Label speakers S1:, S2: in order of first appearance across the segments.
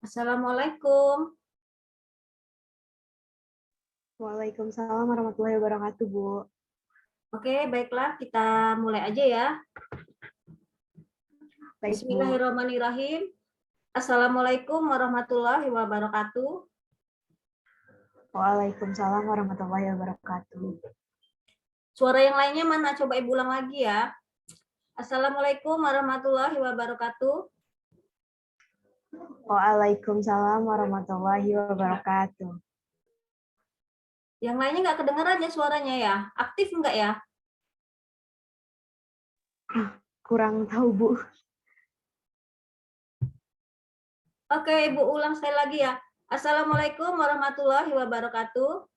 S1: Assalamualaikum.
S2: Waalaikumsalam warahmatullahi wabarakatuh, Bu.
S1: Oke, baiklah kita mulai aja ya.
S2: Baik, Bu.
S1: Bismillahirrahmanirrahim. Assalamualaikum warahmatullahi wabarakatuh.
S2: Waalaikumsalam warahmatullahi wabarakatuh.
S1: Suara yang lainnya mana? Coba Ibu ulang lagi ya. Assalamualaikum warahmatullahi wabarakatuh.
S2: Waalaikumsalam warahmatullahi wabarakatuh.
S1: Yang lainnya nggak kedengeran ya suaranya ya? Aktif nggak ya?
S2: Kurang tahu, Bu.
S1: Oke, Ibu ulang sekali lagi ya. Assalamualaikum warahmatullahi wabarakatuh.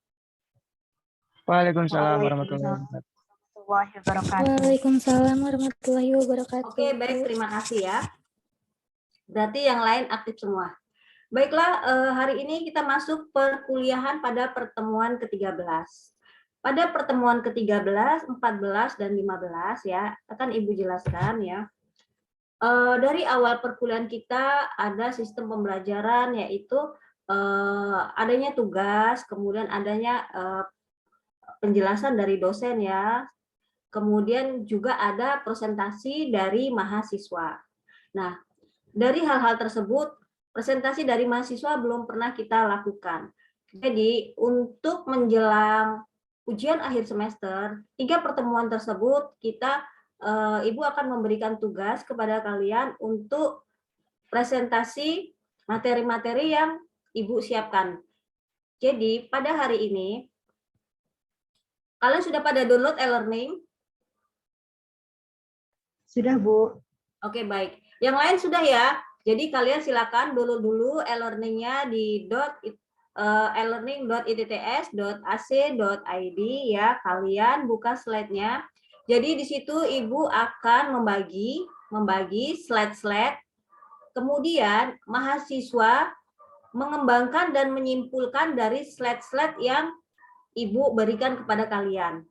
S3: Waalaikumsalam warahmatullahi
S2: Waalaikumsalam
S3: wabarakatuh.
S2: warahmatullahi wabarakatuh.
S4: Waalaikumsalam warahmatullahi wabarakatuh.
S1: Oke, baik, terima kasih ya. Berarti yang lain aktif semua. Baiklah, hari ini kita masuk perkuliahan pada pertemuan ke-13. Pada pertemuan ke-13, 14, dan 15 ya, akan Ibu jelaskan ya. Dari awal perkuliahan kita ada sistem pembelajaran yaitu adanya tugas, kemudian adanya penjelasan dari dosen ya, kemudian juga ada presentasi dari mahasiswa. Nah, dari hal-hal tersebut, presentasi dari mahasiswa belum pernah kita lakukan. Jadi, untuk menjelang ujian akhir semester, 3 pertemuan tersebut Ibu akan memberikan tugas kepada kalian untuk presentasi materi-materi yang Ibu siapkan. Jadi, pada hari ini, kalian sudah pada download e-learning?
S2: Sudah, Bu.
S1: Oke, baik. Yang lain sudah ya? Jadi kalian silakan dulu e-learningnya di e-learning.itts.ac.id ya. Kalian buka slide-nya. Jadi di situ Ibu akan membagi slide-slide. Kemudian mahasiswa mengembangkan dan menyimpulkan dari slide-slide yang Ibu berikan kepada kalian.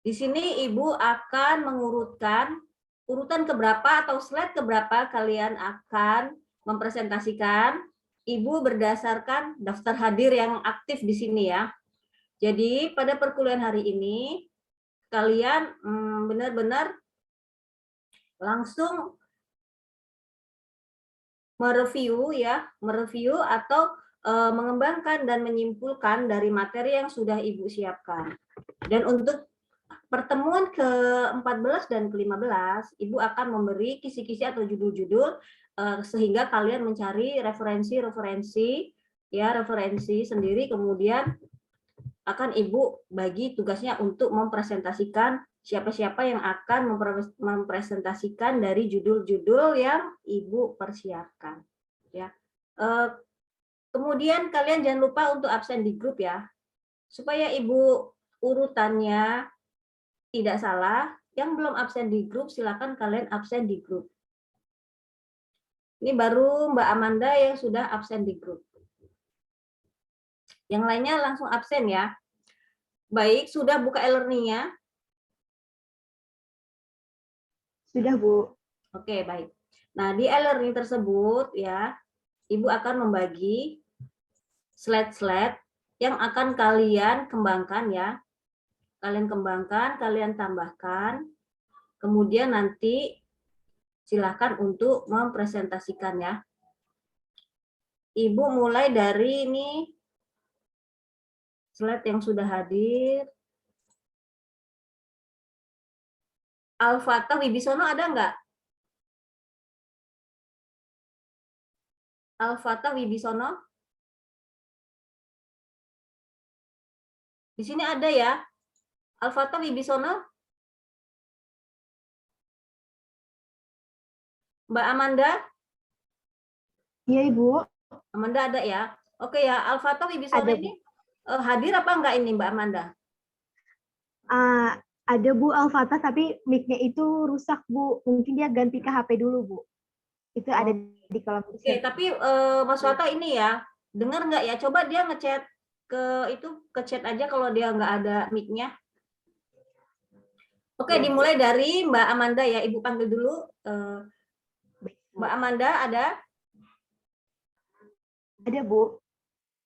S1: Di sini Ibu akan mengurutkan urutan keberapa atau slide keberapa kalian akan mempresentasikan. Ibu berdasarkan daftar hadir yang aktif di sini ya. Jadi pada perkuliahan hari ini kalian benar-benar langsung mereview atau mengembangkan dan menyimpulkan dari materi yang sudah Ibu siapkan. Dan untuk pertemuan ke-14 dan ke-15, Ibu akan memberi kisi-kisi atau judul-judul sehingga kalian mencari referensi sendiri, kemudian akan Ibu bagi tugasnya untuk mempresentasikan siapa-siapa yang akan mempresentasikan dari judul-judul yang Ibu persiapkan. Ya. Kemudian kalian jangan lupa untuk absen di grup ya, supaya Ibu urutannya tidak salah. Yang belum absen di grup, silakan kalian absen di grup. Ini baru Mbak Amanda yang sudah absen di grup. Yang lainnya langsung absen ya. Baik, sudah buka e-learning-nya?
S2: Sudah, Bu.
S1: Oke, baik. Nah, di e-learning tersebut ya, Ibu akan membagi slide-slide yang akan kalian kembangkan ya. Kalian kembangkan, kalian tambahkan, kemudian nanti silakan untuk mempresentasikan ya. Ibu mulai dari ini slide yang sudah hadir. Alfata Wibisono ada nggak? Alfata Wibisono? Di sini ada ya. Alfata Wibisono? Mbak Amanda?
S2: Iya, Ibu.
S1: Amanda ada ya. Oke ya, Alfata Wibisono
S2: Ada,
S1: ini hadir apa enggak ini Mbak Amanda?
S2: Ada, Bu, Alfata, tapi mic-nya itu rusak, Bu. Mungkin dia ganti ke HP dulu, Bu. Itu ada di kolom
S1: Oke,
S2: chat.
S1: tapi Mas Wata ini ya, dengar nggak ya? Coba dia ngechat ke chat aja kalau dia nggak ada mic-nya. Oke,
S2: Ya,
S1: dimulai dari Mbak Amanda ya. Ibu panggil dulu. Mbak Amanda ada?
S2: Ada, Bu.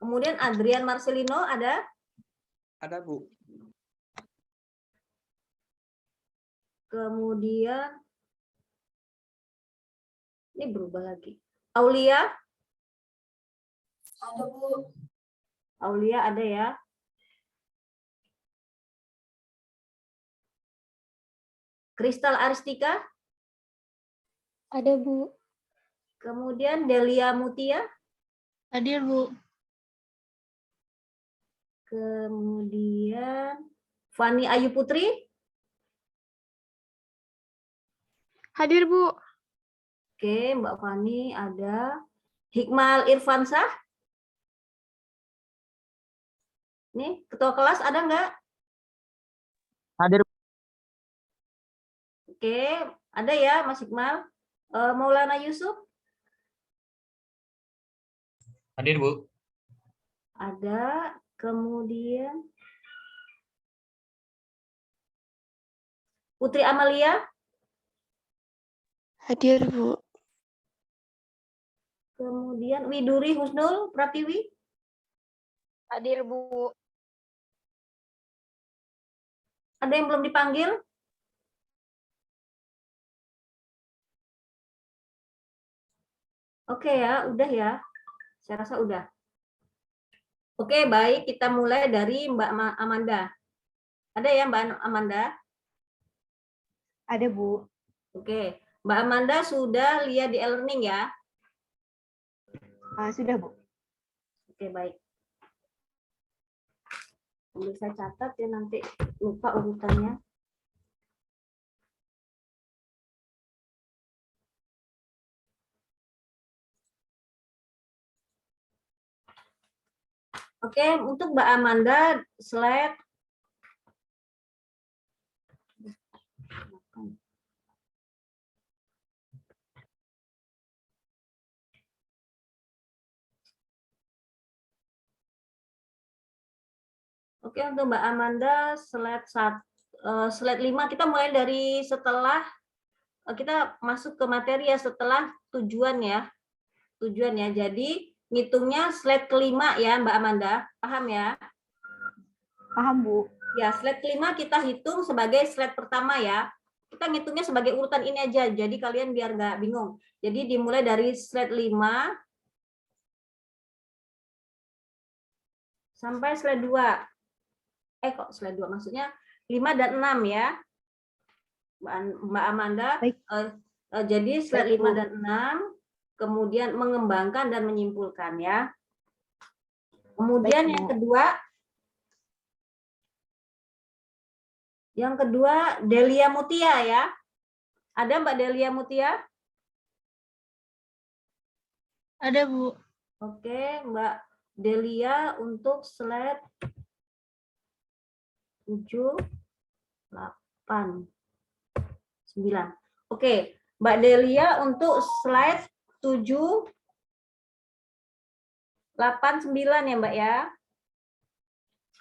S1: Kemudian Adrian Marcelino ada?
S3: Ada, Bu.
S1: Kemudian ini berubah lagi. Aulia?
S5: Ada, Bu.
S1: Aulia ada ya. Kristal Aristika?
S4: Ada, Bu.
S1: Kemudian Delia Mutia?
S5: Hadir, Bu.
S1: Kemudian Fani Ayu Putri?
S5: Hadir, Bu.
S1: Oke, Mbak Fani ada. Hikmal Irfansah? Nih, ketua kelas ada nggak?
S3: Hadir.
S1: Oke, ada ya Mas Hikmal. Maulana Yusuf?
S3: Hadir, Bu.
S1: Ada. Kemudian Putri Amalia?
S5: Hadir, Bu.
S1: Kemudian Widuri Husnul Pratiwi?
S5: Hadir, Bu.
S1: Ada yang belum dipanggil? Oke ya, udah ya. Saya rasa udah. Oke, baik. Kita mulai dari Mbak Amanda. Ada ya Mbak Amanda?
S2: Ada, Bu.
S1: Oke. Mbak Amanda sudah lihat di e-learning ya?
S2: Sudah, Bu.
S1: Oke, baik. Sambil saya catat ya, nanti lupa urutannya. Oke, untuk Mbak Amanda, slide. Oke, untuk Mbak Amanda, slide 5, kita mulai dari setelah kita masuk ke materi ya, setelah tujuan ya. Tujuan ya, jadi ngitungnya slide kelima ya Mbak Amanda, paham ya?
S2: Paham, Bu.
S1: Ya, slide kelima kita hitung sebagai slide pertama ya. Kita ngitungnya sebagai urutan ini aja, jadi kalian biar nggak bingung. Jadi dimulai dari slide 5 sampai slide 2. Kok slide 2, maksudnya 5 dan 6 ya. Mbak Amanda,
S2: Baik.
S1: jadi slide
S2: Baik,
S1: 5
S2: Bu.
S1: dan 6, kemudian mengembangkan dan menyimpulkan ya. Kemudian
S2: Baik, Bu.
S1: yang kedua Delia Mutia ya. Ada Mbak Delia Mutia?
S5: Ada, Bu.
S1: Oke, Mbak Delia untuk slide 7, 8, 9. Oke, Mbak Delia untuk slide 7, 8, 9 ya Mbak ya.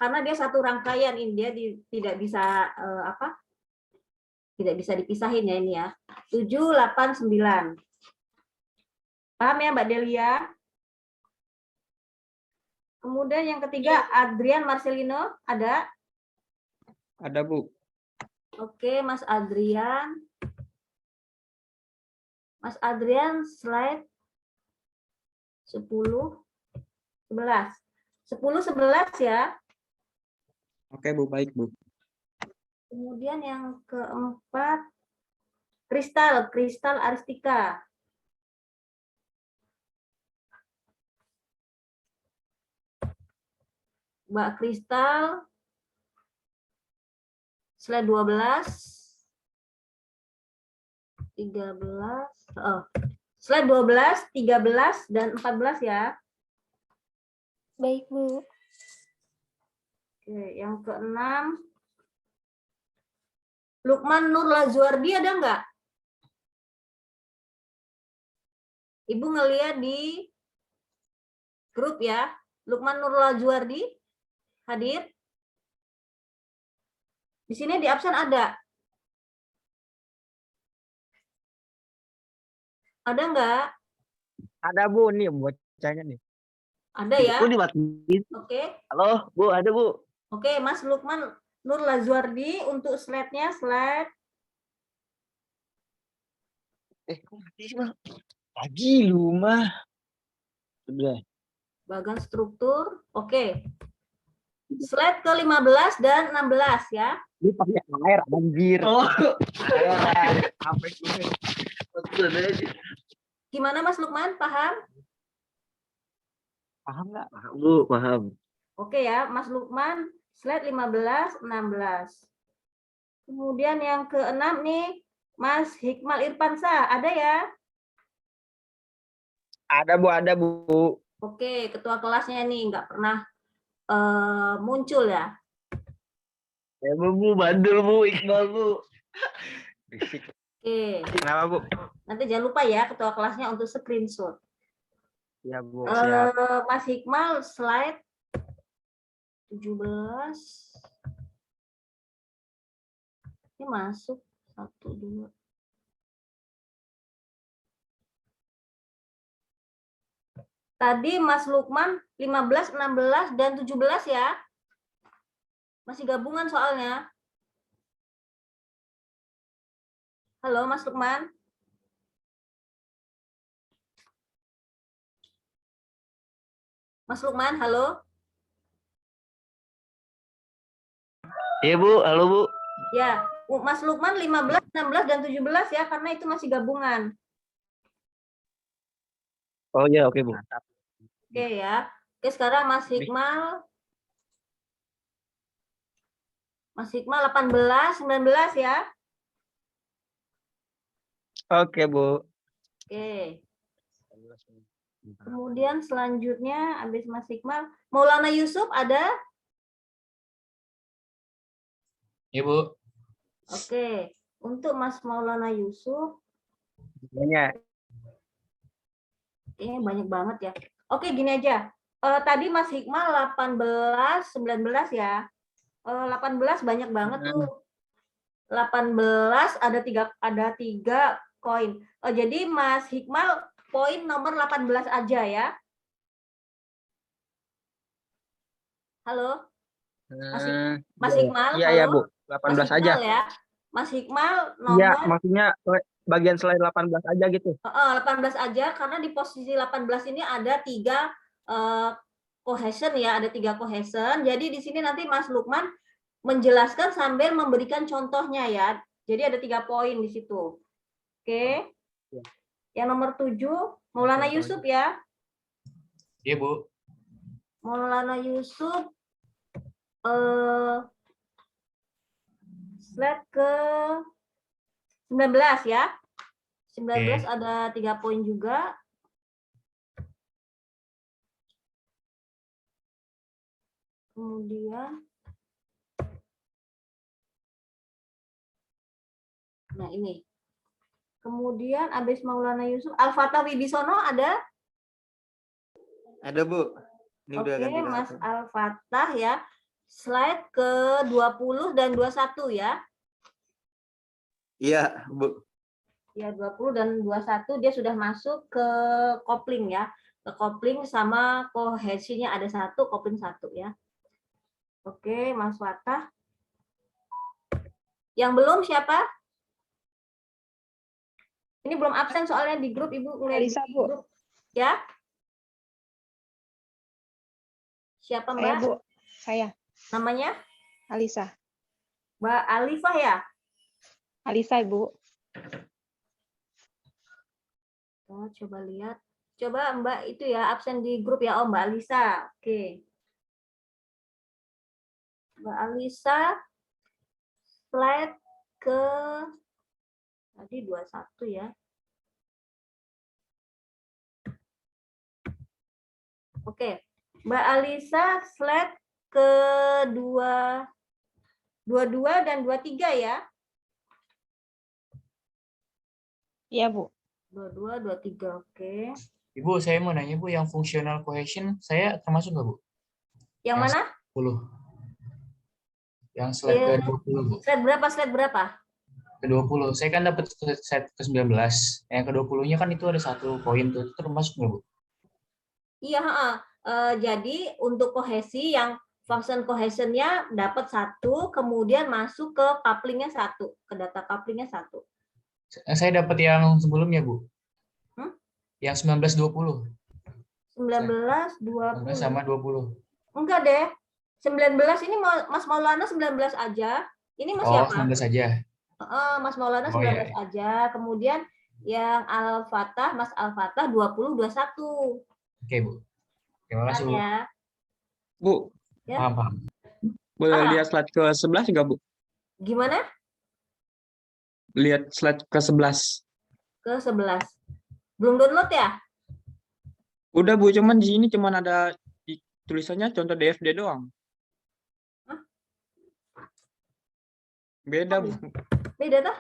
S1: Karena dia satu rangkaian ini, dia tidak bisa tidak bisa dipisahin ya ini ya. 7, 8, 9. Paham ya Mbak Delia? Kemudian yang ketiga Adrian Marcelino, ada?
S3: Ada, Bu.
S1: Oke, Mas Adrian. Mas Adrian slide 10, 11. 10, 11 ya.
S3: Oke, Bu. Baik, Bu.
S1: Kemudian yang keempat Kristal Aristika. Mbak Kristal slide 12, 13, slide 12, 13 dan 14 ya.
S4: Baik, Bu.
S1: Oke, yang keenam Lukman Nur Lazuardi ada nggak? Ibu ngelihat di grup ya. Lukman Nur Lazuardi hadir? Di sini di absen ada. Ada nggak?
S3: Ada, Bu. Nih, bocahnya nih.
S1: Ada ya?
S6: Bu dimatiin.
S1: Oke.
S6: Halo, Bu, ada Bu.
S1: Oke, Mas Lukman Nur Lazuardi untuk slide-nya, slide.
S6: Kok mati sih, Mas? Lagi lu mah. Udah.
S1: Bagan struktur. Oke. Slide ke-15 dan 16 ya.
S3: Ini pakai air, anjir.
S6: Oh. Apa itu? Maksudnya
S1: Gimana Mas Lukman? Paham?
S3: Paham nggak?
S6: paham, Bu, paham.
S1: Oke ya, Mas Lukman, slide 15, 16. Kemudian yang ke-6 nih, Mas Hikmal Irfansyah, ada ya?
S3: Ada Bu.
S1: Oke, ketua kelasnya nih nggak pernah muncul ya.
S6: Bu, bandel Bu, Iqbal Bu.
S1: Oke,
S3: Kenapa Bu?
S1: nanti jangan lupa ya ketua kelasnya untuk screenshot.
S3: Ya Bu, siap.
S1: Mas Hikmal, slide 17. Ini masuk 1, 2. Tadi Mas Lukman 15, 16, dan 17 ya. Masih gabungan soalnya. Halo Mas Lukman. Mas Lukman, halo.
S6: Iya Bu, halo Bu.
S1: Ya, Mas Lukman 15, 16, dan 17 ya, karena itu masih gabungan.
S6: Oh iya, oke Bu.
S1: Oke ya. Oke, sekarang Mas Hikmal. Mas Hikmal 18, 19 ya.
S3: Oke Bu.
S1: Oke. Kemudian selanjutnya habis Mas Hikmal, Maulana Yusuf ada?
S7: Iya, Bu.
S1: Oke. Untuk Mas Maulana Yusuf,
S3: Banyak.
S1: kayaknya banyak banget ya. Oke, gini aja. Tadi Mas Hikmal 18, 19 ya. 18 banyak banget tuh. 18 ada tiga koin. Jadi Mas Hikmal poin nomor 18 aja ya. Halo? Mas Hikmal,
S3: Iya ya
S1: halo?
S3: Bu, 18 aja.
S1: Ya. Mas Hikmal
S3: Iya,
S1: nomor
S3: maksudnya bagian selain 18 aja gitu.
S1: 18 aja, karena di posisi 18 ini ada 3 cohesion ya, ada 3 cohesion. Jadi di sini nanti Mas Lukman menjelaskan sambil memberikan contohnya ya. Jadi ada 3 poin di situ. Oke. Yang nomor 7, Maulana Yusuf ya.
S7: Iya, Bu.
S1: Maulana Yusuf slide ke 19 ya. 19 ada 3 poin juga. Kemudian nah ini. Kemudian abis Maulana Yusuf, Al-Fatah Wibisono ada?
S6: Ada Bu. Ini udah
S1: Oke,
S6: ganti
S1: Mas
S6: langsung.
S1: Al-Fatah ya. Slide ke 20 dan 21 ya.
S6: Iya, Bu.
S1: Ya, 20 dan 21 dia sudah masuk ke kopling ya. Ke kopling sama kohesinya ada 1, kopling 1 ya. Oke, Mas Fatah. Yang belum siapa? Ini belum absen soalnya di grup Ibu ngeliat
S2: Alisa,
S1: di
S2: Bu.
S1: grup. Ya. Siapa
S2: Saya,
S1: Mbak?
S2: Bu. Saya,
S1: Namanya?
S2: Alisa.
S1: Mbak Alifah ya?
S2: Alisa, Ibu.
S1: Oh, coba lihat. Coba Mbak itu ya absen di grup ya. Oh, Mbak Alisa. Oke. Mbak Alisa slide ke tadi 21 ya. Oke. Mbak Alisa slide ke 22 dan 23 ya.
S2: Iya, Bu.
S1: 22, 23. Oke.
S7: Ibu, saya mau nanya, Bu, yang functional cohesion saya termasuk nggak, Bu?
S1: Yang mana?
S7: 10. Yang slide
S1: Iya.
S7: ke-20, Bu.
S1: Slide berapa? Slide berapa?
S7: Ke-20. Saya kan dapat slide ke-19. Yang ke-20-nya kan itu ada 1 poin tuh. Itu termasuk nggak, Bu?
S1: Iya, Jadi untuk kohesi yang function cohesionnya dapat 1, kemudian masuk ke couplingnya 1, ke data couplingnya 1.
S7: Saya dapat yang sebelumnya, Bu.
S1: Hmm?
S7: Yang 19-20.
S1: 19,
S7: 19
S1: 20.
S7: sama 20.
S1: Enggak deh. 19 ini Mas Maulana 19 aja. Ini Mas
S7: Oh,
S1: siapa?
S7: 19 saja.
S1: Mas Maulana
S7: Oh,
S1: 19
S7: iya.
S1: aja. Kemudian yang Al-Fatah, Mas Al-Fatah 20, 21.
S7: Oke, Bu. Terima kasih,
S1: Paham
S7: Bu.
S1: ya?
S3: Bu,
S1: Ya.
S7: Paham, paham.
S3: boleh
S1: Ah.
S3: lihat slide ke-11 nggak, Bu?
S1: Gimana?
S3: Lihat slide ke-11.
S1: Ke 11. Belum download ya?
S3: Udah, Bu, cuman di sini cuman ada tulisannya contoh DFD doang.
S1: Hah?
S3: Beda, Bu.
S1: Beda tah?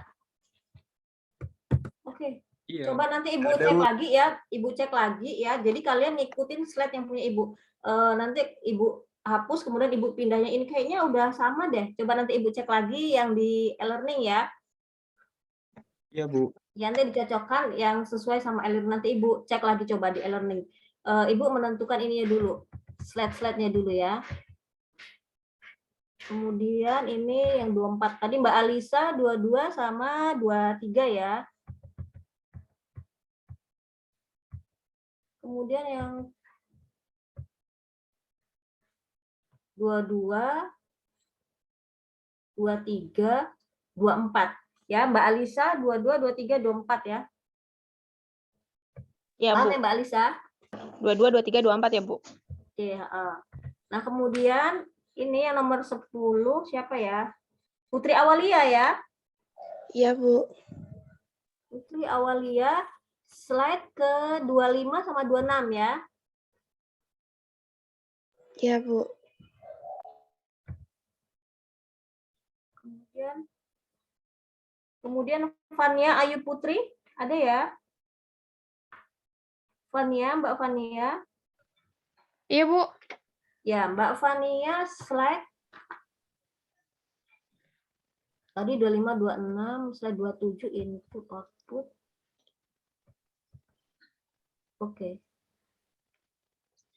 S1: Oke.
S3: Iya.
S1: Coba nanti Ibu
S6: Ada,
S1: cek
S6: Bu.
S1: lagi ya. Ibu cek lagi ya. Jadi kalian ngikutin slide yang punya Ibu. Nanti Ibu hapus, kemudian Ibu pindahnya ini. Kayaknya udah sama deh. Coba nanti Ibu cek lagi yang di e-learning ya.
S3: Iya, Bu.
S1: Ya, nanti dicocokkan yang sesuai sama e-learning. Nanti Ibu cek lagi coba di e-learning. Ibu menentukan ininya dulu. Slide-slide-nya dulu ya. Kemudian ini yang 24. Tadi Mbak Alisa 22 sama 23 ya. Kemudian yang 22, 23, 24. Ya, Mbak Alisa 22, 23, 24 ya.
S5: Ya,
S1: Paham
S5: Bu.
S1: ya Mbak Alisa?
S5: 22, 23, 24 ya, Bu.
S1: Oke, nah kemudian ini yang nomor 10 siapa ya? Putri Awalia ya.
S5: Iya, Bu.
S1: Putri Awalia slide ke 25 sama 26 ya.
S5: Iya, Bu.
S1: Kemudian Fania Ayu Putri ada ya? Fania, Mbak Fania.
S5: Iya, Bu.
S1: Ya, Mbak Fania slide tadi 25, 26, slide 27 input output. Oke.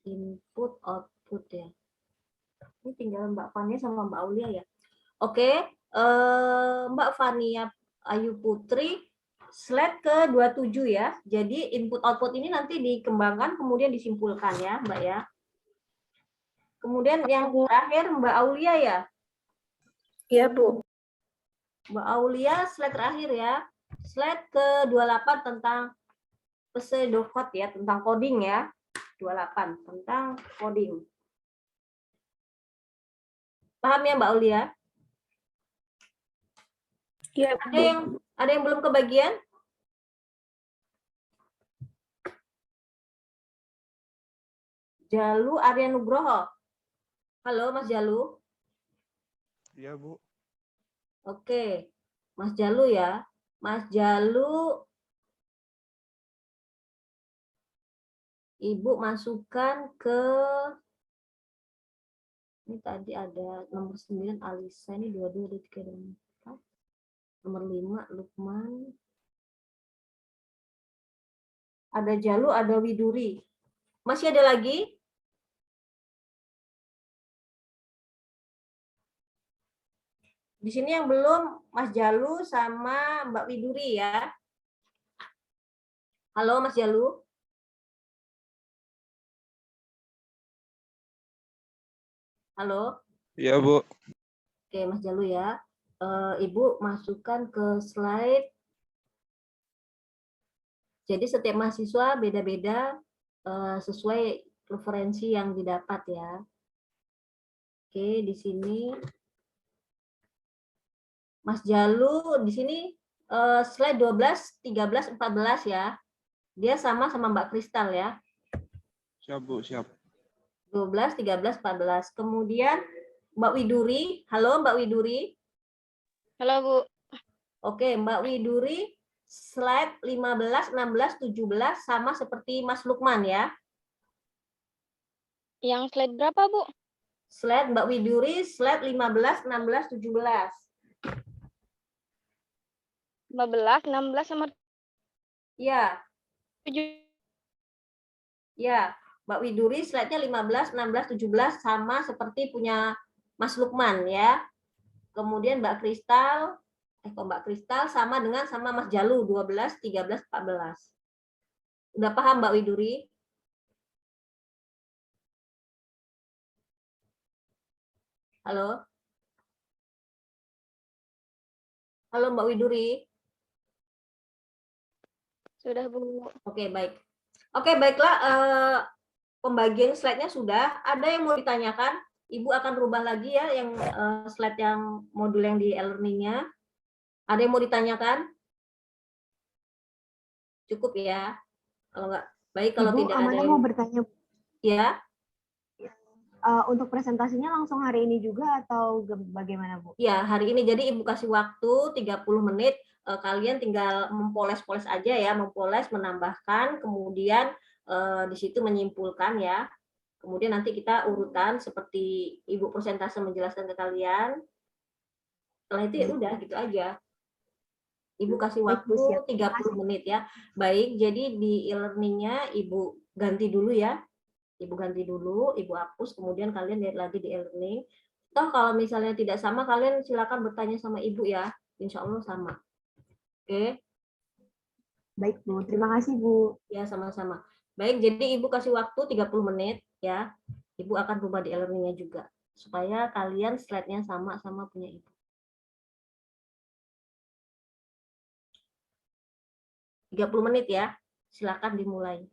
S1: Input output ya. Ini tinggal Mbak Fania sama Mbak Aulia ya. Oke, Mbak Fania Ayu Putri slide ke 27 ya. Jadi input output ini nanti dikembangkan kemudian disimpulkan ya, Mbak ya. Kemudian yang terakhir Mbak Aulia ya.
S5: Iya, Bu.
S1: Mbak Aulia slide terakhir ya. Slide ke 28 tentang pseudocode ya, tentang coding ya. 28 tentang coding. Paham ya Mbak Aulia?
S5: Iya,
S1: Ada yang belum kebagian? Jalu Arya Nugroho. Halo Mas Jalu.
S6: Iya, Bu.
S1: Oke, Mas Jalu ya. Mas Jalu, Ibu masukkan ke ini tadi ada nomor 9 Alisa, ini 22, 23, 24. Nomor 5 Lukman. Ada Jalu, ada Widuri. Masih ada lagi? Di sini yang belum Mas Jalu sama Mbak Widuri ya. Halo Mas Jalu. Halo.
S6: Iya, Bu.
S1: Oke Mas Jalu ya. Ibu masukkan ke slide. Jadi setiap mahasiswa beda-beda sesuai referensi yang didapat ya. Oke, di sini Mas Jalu di sini slide 12, 13, 14 ya. Dia sama Mbak Kristal ya.
S6: Siap, Bu. Siap.
S1: 12, 13, 14. Kemudian Mbak Widuri. Halo Mbak Widuri.
S5: Halo, Bu.
S1: Oke, Mbak Widuri slide 15, 16, 17 sama seperti Mas Lukman ya.
S5: Yang slide berapa, Bu?
S1: Slide Mbak Widuri slide 15, 16, 17.
S5: 15, 16 sama
S1: Ya,
S5: 7.
S1: ya. Mbak Widuri slide-nya 15, 16, 17 sama seperti punya Mas Lukman ya. Kemudian Mbak Kristal, Mbak Kristal sama dengan sama Mas Jalu 12, 13, 14. Udah paham Mbak Widuri? Halo? Halo Mbak Widuri?
S5: Sudah, Bu.
S1: Oke, baik. Oke, baiklah. Pembagian slide-nya sudah. Ada yang mau ditanyakan? Ibu akan rubah lagi ya yang slide yang modul yang di e-learning-nya. Ada yang mau ditanyakan? Cukup ya. Kalau nggak baik, kalau
S2: Ibu,
S1: tidak ada
S2: Amanda
S1: yang
S2: mau bertanya,
S1: ya.
S2: untuk presentasinya langsung hari ini juga atau bagaimana, Bu?
S1: Ya, hari ini jadi Ibu kasih waktu 30 menit. Kalian tinggal mempoles-poles aja ya, mempoles, menambahkan, kemudian di situ menyimpulkan ya. Kemudian nanti kita urutan seperti Ibu presentase menjelaskan ke kalian. Setelah itu ya udah gitu aja. Ibu kasih
S2: Baik,
S1: waktu
S2: Bu, siap.
S1: 30 menit ya. Baik, jadi di e-learning-nya Ibu ganti dulu ya. Ibu ganti dulu, Ibu hapus, kemudian kalian lihat lagi di e-learning. Toh kalau misalnya tidak sama, kalian silakan bertanya sama Ibu ya. Insya Allah sama. Oke,
S2: Baik, Bu. Terima kasih, Bu.
S1: ya sama-sama. Baik, jadi Ibu kasih waktu 30 menit ya. Ibu akan rubah di e-learning-nya juga. Supaya kalian slide-nya sama-sama punya Ibu. 30 menit ya. Silakan dimulai.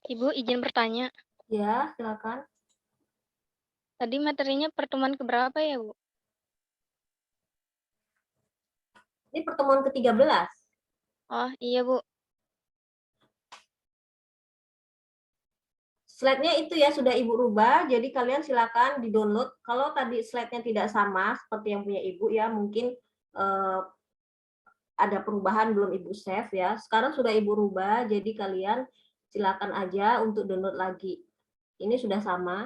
S5: Ibu izin bertanya.
S1: Ya, silakan.
S5: Tadi materinya pertemuan keberapa ya, Bu?
S1: Ini pertemuan ke-13.
S5: Oh, iya, Bu.
S1: Slide-nya itu ya sudah Ibu rubah, jadi kalian silakan di-download. Kalau tadi slide-nya tidak sama seperti yang punya Ibu ya, mungkin ada perubahan belum Ibu save ya. Sekarang sudah Ibu rubah, jadi kalian silakan aja untuk download lagi. Ini sudah sama.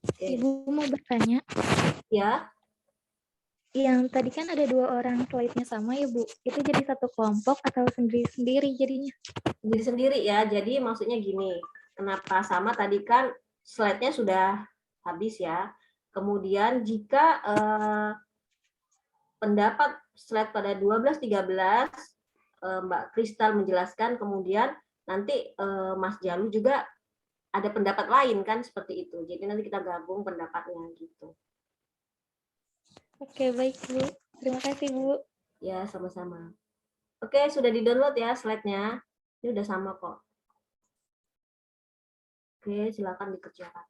S1: Oke.
S4: Ibu mau bertanya,
S1: Ya,
S4: yang tadi kan ada 2 orang slide-nya sama ya Bu, itu jadi satu kelompok atau sendiri-sendiri jadinya?
S1: diri sendiri ya. Jadi maksudnya gini, kenapa sama tadi kan slide-nya sudah habis ya. Kemudian jika pendapat slide pada 12-13 Mbak Kristal menjelaskan, kemudian nanti Mas Jalu juga ada pendapat lain kan seperti itu. Jadi nanti kita gabung pendapatnya gitu.
S4: Oke, baik Bu. Terima kasih Bu.
S1: Ya, sama-sama. Oke, sudah di-download ya slide-nya. Ini udah sama kok. Oke, silakan dikerjakan.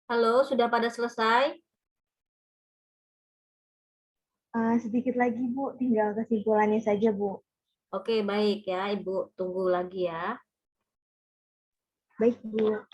S1: Halo, sudah pada selesai?
S2: Sedikit lagi Bu, tinggal kesimpulannya saja Bu.
S1: Oke, baik ya, Ibu tunggu lagi ya.
S2: Baik Bu.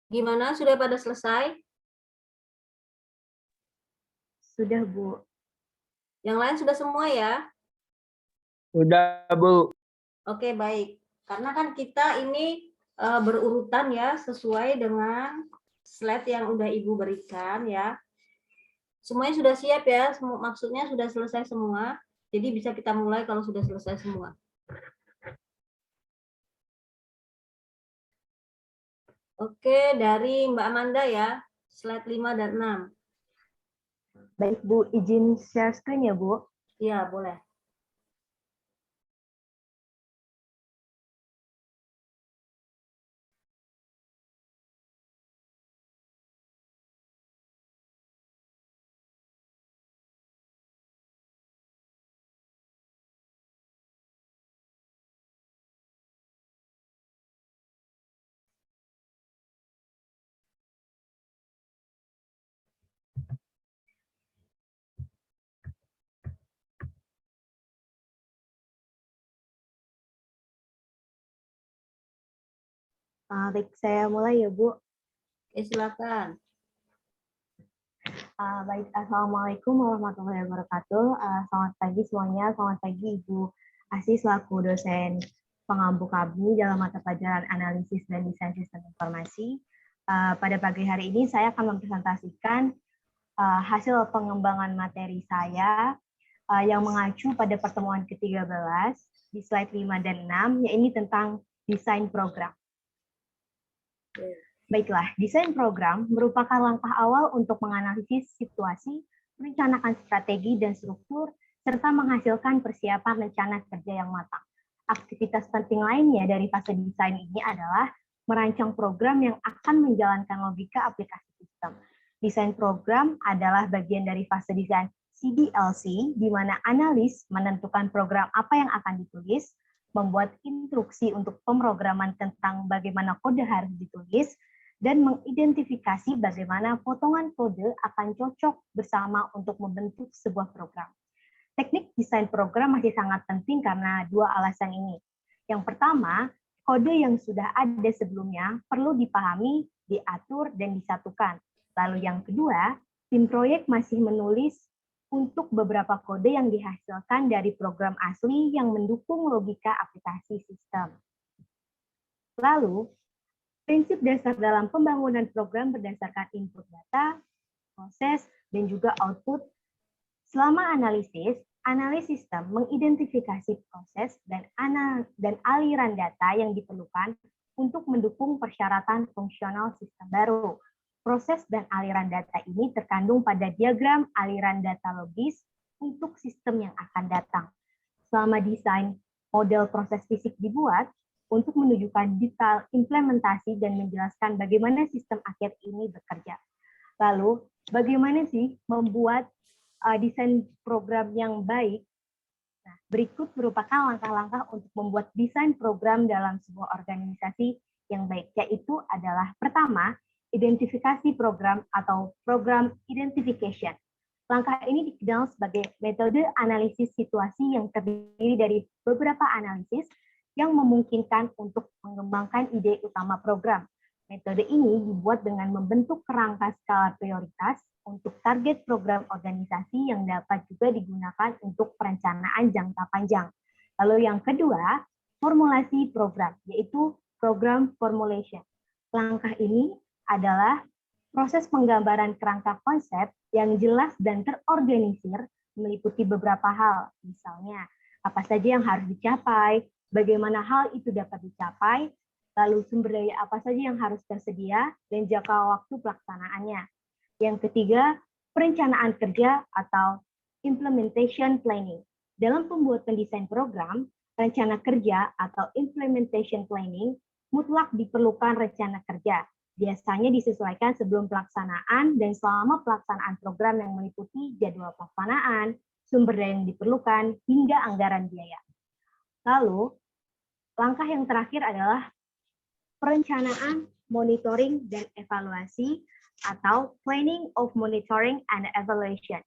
S1: Gimana, sudah pada selesai?
S2: Sudah, Bu.
S1: Yang lain sudah semua ya?
S3: Udah, Bu.
S1: Oke, baik. Karena kan kita ini berurutan ya, sesuai dengan slide yang udah Ibu berikan ya. Semuanya sudah siap ya, maksudnya sudah selesai semua. Jadi bisa kita mulai kalau sudah selesai semua. Oke, dari Mbak Amanda ya, slide 5 dan 6.
S2: Baik, Bu. Izin share screen ya, Bu.
S1: Iya, boleh.
S2: Baik, saya mulai ya, Bu.
S1: Oke, silakan.
S2: Baik, Assalamualaikum warahmatullahi wabarakatuh. Selamat pagi semuanya. Selamat pagi Ibu Asih selaku dosen pengampu kami dalam mata pelajaran analisis dan desain sistem informasi. Pada pagi hari ini saya akan mempresentasikan hasil pengembangan materi saya yang mengacu pada pertemuan ke-13 di slide 5 dan 6, yaitu tentang desain program. Baiklah, desain program merupakan langkah awal untuk menganalisis situasi, merencanakan strategi dan struktur, serta menghasilkan persiapan rencana kerja yang matang. Aktivitas penting lainnya dari fase desain ini adalah merancang program yang akan menjalankan logika aplikasi sistem. Desain program adalah bagian dari fase desain CDLC, di mana analis menentukan program apa yang akan ditulis, membuat instruksi untuk pemrograman tentang bagaimana kode harus ditulis, dan mengidentifikasi bagaimana potongan kode akan cocok bersama untuk membentuk sebuah program. Teknik desain program masih sangat penting karena dua alasan ini. Yang pertama, kode yang sudah ada sebelumnya perlu dipahami, diatur, dan disatukan. Lalu yang kedua, tim proyek masih menulis untuk beberapa kode yang dihasilkan dari program asli yang mendukung logika aplikasi sistem. Lalu, prinsip dasar dalam pembangunan program berdasarkan input data, proses, dan juga output. Selama analisis, analis sistem mengidentifikasi proses dan aliran data yang diperlukan untuk mendukung persyaratan fungsional sistem baru. Proses dan aliran data ini terkandung pada diagram aliran data logis untuk sistem yang akan datang. Selama desain model proses fisik dibuat, untuk menunjukkan detail implementasi dan menjelaskan bagaimana sistem akhir ini bekerja. Lalu, bagaimana sih membuat desain program yang baik? Nah, berikut merupakan langkah-langkah untuk membuat desain program dalam sebuah organisasi yang baik, yaitu adalah pertama, identifikasi program atau program identification. Langkah ini dikenal sebagai metode analisis situasi yang terdiri dari beberapa analisis yang memungkinkan untuk mengembangkan ide utama program. Metode ini dibuat dengan membentuk kerangka skala prioritas untuk target program organisasi yang dapat juga digunakan untuk perencanaan jangka panjang. Lalu yang kedua, formulasi program, yaitu program formulation. Langkah ini adalah proses penggambaran kerangka konsep yang jelas dan terorganisir meliputi beberapa hal, misalnya apa saja yang harus dicapai, bagaimana hal itu dapat dicapai, lalu sumber daya apa saja yang harus tersedia, dan jangka waktu pelaksanaannya. Yang ketiga, perencanaan kerja atau implementation planning. Dalam pembuatan desain program, rencana kerja atau implementation planning mutlak diperlukan rencana kerja. Biasanya disesuaikan sebelum pelaksanaan dan selama pelaksanaan program yang meliputi jadwal pelaksanaan, sumber daya yang diperlukan, hingga anggaran biaya. Lalu, langkah yang terakhir adalah perencanaan, monitoring, dan evaluasi atau planning of monitoring and evaluation.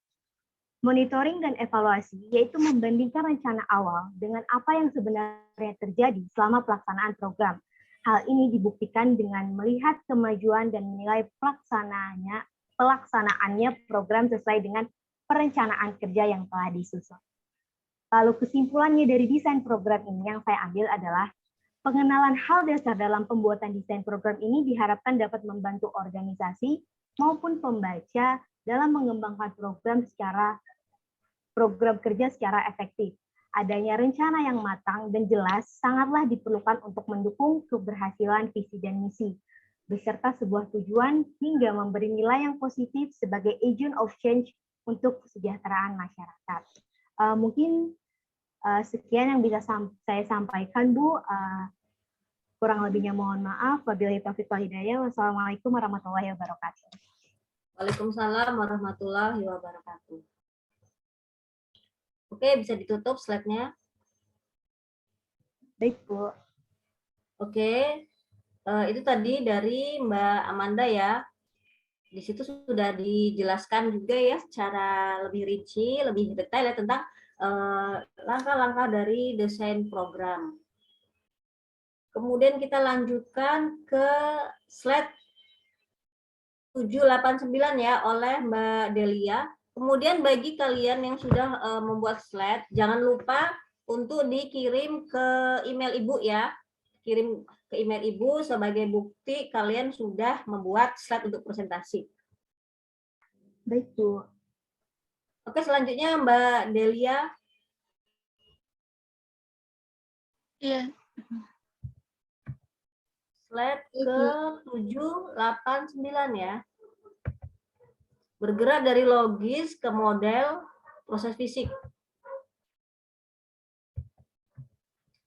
S2: Monitoring dan evaluasi yaitu membandingkan rencana awal dengan apa yang sebenarnya terjadi selama pelaksanaan program. Hal ini dibuktikan dengan melihat kemajuan dan menilai pelaksanaannya program sesuai dengan perencanaan kerja yang telah disusun. Lalu kesimpulannya dari desain program ini yang saya ambil adalah pengenalan hal dasar dalam pembuatan desain program ini diharapkan dapat membantu organisasi maupun pembaca dalam mengembangkan program kerja secara efektif. Adanya rencana yang matang dan jelas sangatlah diperlukan untuk mendukung keberhasilan visi dan misi, beserta sebuah tujuan hingga memberi nilai yang positif sebagai agent of change untuk kesejahteraan masyarakat. Mungkin sekian yang bisa saya sampaikan, Bu. Kurang lebihnya mohon maaf. Wabillahi taufiq wal hidayah. Wassalamualaikum warahmatullahi wabarakatuh.
S1: Waalaikumsalam warahmatullahi wabarakatuh. Oke, bisa ditutup slide-nya.
S2: Baik, Bu.
S1: Oke, itu tadi dari Mbak Amanda ya. Di situ sudah dijelaskan juga ya secara lebih rinci, lebih detail ya tentang langkah-langkah dari desain program. Kemudian kita lanjutkan ke slide 789 ya oleh Mbak Delia. Kemudian bagi kalian yang sudah membuat slide, jangan lupa untuk dikirim ke email Ibu ya. Kirim ke email Ibu sebagai bukti kalian sudah membuat slide untuk presentasi.
S2: Baik, Bu.
S1: Oke, selanjutnya Mbak Delia.
S5: Iya.
S1: Slide ke 789 ya. Bergerak dari logis ke model proses fisik.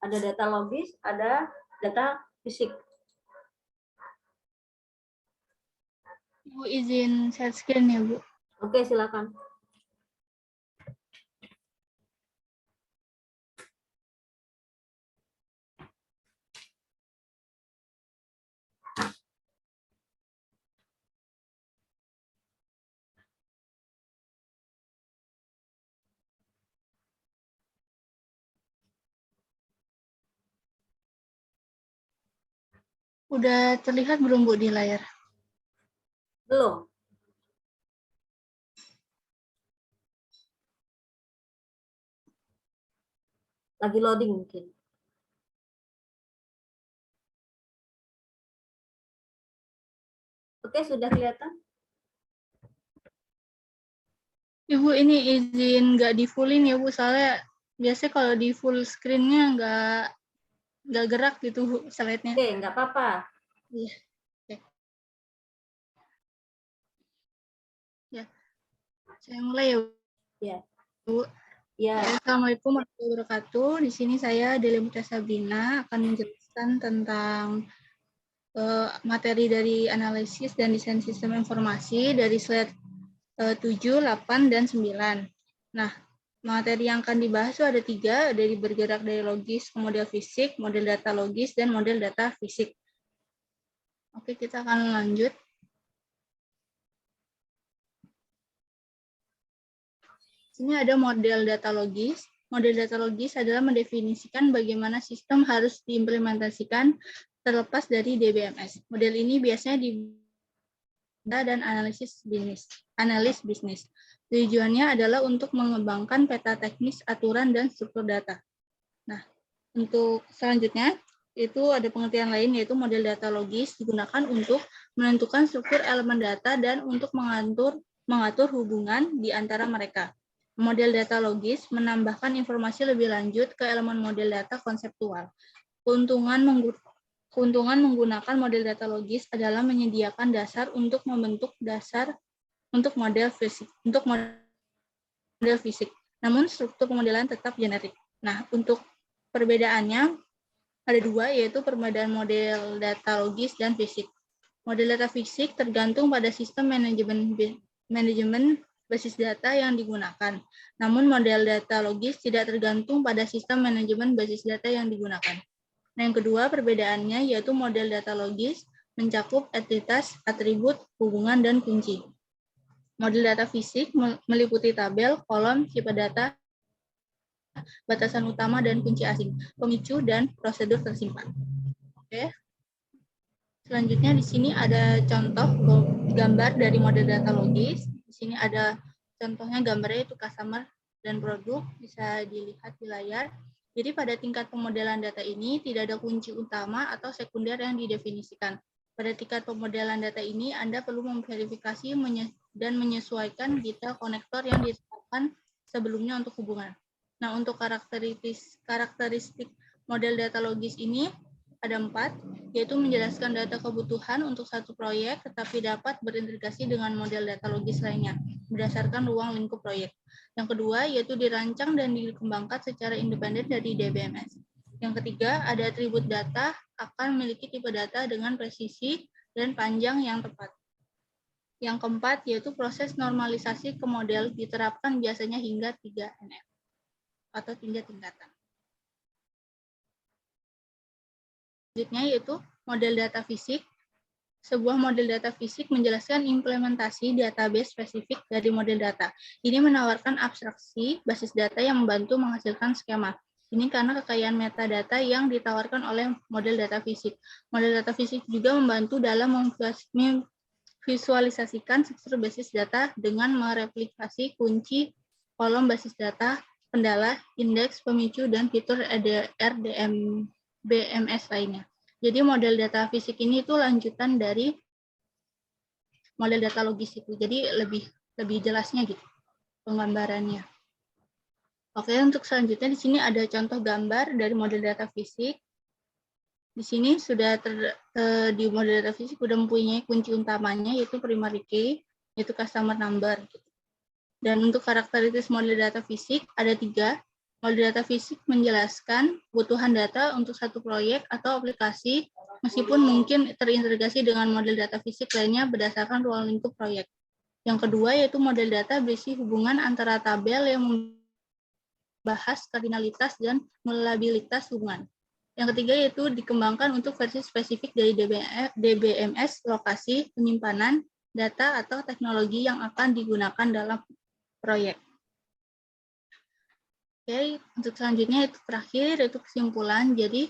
S1: Ada data logis, ada data fisik.
S5: Bu izin share screen ya, Bu.
S1: Oke, silakan.
S5: Udah terlihat belum, Bu, di layar?
S1: Belum. Lagi loading mungkin. Oke, sudah kelihatan?
S5: Ibu ini izin nggak di fullin ya, Bu, soalnya biasanya kalau di full screen-nya nggak gerak gitu, Bu, slide-nya.
S1: Oke, nggak apa-apa.
S5: Iya. Oke. Ya. Saya mulai ya, Bu.
S1: Ya.
S5: Bu.
S1: Ya.
S5: Assalamualaikum warahmatullahi wabarakatuh. Di sini saya Delia Mutia Sabrina akan menjelaskan tentang materi dari analisis dan desain sistem informasi dari slide 7, 8, dan 9. Nah, materi yang akan dibahas itu ada 3, dari bergerak dari logis ke model fisik, model data logis, dan model data fisik. Oke, kita akan lanjut. Sini ada model data logis. Model data logis adalah mendefinisikan bagaimana sistem harus diimplementasikan terlepas dari DBMS. Model ini biasanya dan analis bisnis. Tujuannya adalah untuk mengembangkan peta teknis, aturan, dan struktur data. Nah, untuk selanjutnya, itu ada pengertian lain, yaitu model data logis digunakan untuk menentukan struktur elemen data dan untuk mengatur hubungan di antara mereka. Model data logis menambahkan informasi lebih lanjut ke elemen model data konseptual. Keuntungan menggunakan model data logis adalah menyediakan dasar untuk membentuk dasar untuk model fisik. Namun struktur pemodelan tetap generik. Nah, untuk perbedaannya ada 2, yaitu perbedaan model data logis dan fisik. Model data fisik tergantung pada sistem manajemen basis data yang digunakan. Namun model data logis tidak tergantung pada sistem manajemen basis data yang digunakan. Nah, yang kedua perbedaannya yaitu model data logis mencakup entitas, atribut, hubungan, dan kunci. Model data fisik meliputi tabel, kolom, tipe data, batasan utama dan kunci asing, pemicu, dan prosedur tersimpan. Oke. Selanjutnya di sini ada contoh gambar dari model data logis. Di sini ada contohnya gambarnya itu customer dan produk, bisa dilihat di layar. Jadi pada tingkat pemodelan data ini tidak ada kunci utama atau sekunder yang didefinisikan. Pada tingkat pemodelan data ini Anda perlu memverifikasi dan menyesuaikan detail konektor yang ditetapkan sebelumnya untuk hubungan. Nah, untuk karakteristik model data logis ini ada 4, yaitu menjelaskan data kebutuhan untuk satu proyek, tetapi dapat berintegrasi dengan model data logis lainnya berdasarkan ruang lingkup proyek. Yang kedua, yaitu dirancang dan dikembangkan secara independen dari DBMS. Yang ketiga, ada atribut data akan memiliki tipe data dengan presisi dan panjang yang tepat. Yang keempat, yaitu proses normalisasi ke model diterapkan biasanya hingga 3 NF atau 3 tingkatan. Selanjutnya yaitu model data fisik. Sebuah model data fisik menjelaskan implementasi database spesifik dari model data. Ini menawarkan abstraksi basis data yang membantu menghasilkan skema. Ini karena kekayaan metadata yang ditawarkan oleh model data fisik. Model data fisik juga membantu dalam memvisualisasikan struktur basis data dengan mereplikasi kunci, kolom basis data, kendala, indeks, pemicu, dan fitur RDBMS lainnya. Jadi model data fisik ini itu lanjutan dari model data logis itu. Jadi lebih jelasnya gitu penggambarannya. Oke, untuk selanjutnya di sini ada contoh gambar dari model data fisik. Di sini sudah di model data fisik sudah mempunyai kunci utamanya yaitu primary key, yaitu customer number. Dan untuk karakteristik model data fisik ada 3. Model data fisik menjelaskan kebutuhan data untuk satu proyek atau aplikasi, meskipun mungkin terintegrasi dengan model data fisik lainnya berdasarkan ruang lingkup proyek. Yang kedua yaitu model data berisi hubungan antara tabel yang membahas kardinalitas dan mulabilitas hubungan. Yang ketiga yaitu dikembangkan untuk versi spesifik dari DBMS, lokasi penyimpanan data atau teknologi yang akan digunakan dalam proyek. Oke, untuk selanjutnya itu terakhir yaitu kesimpulan. Jadi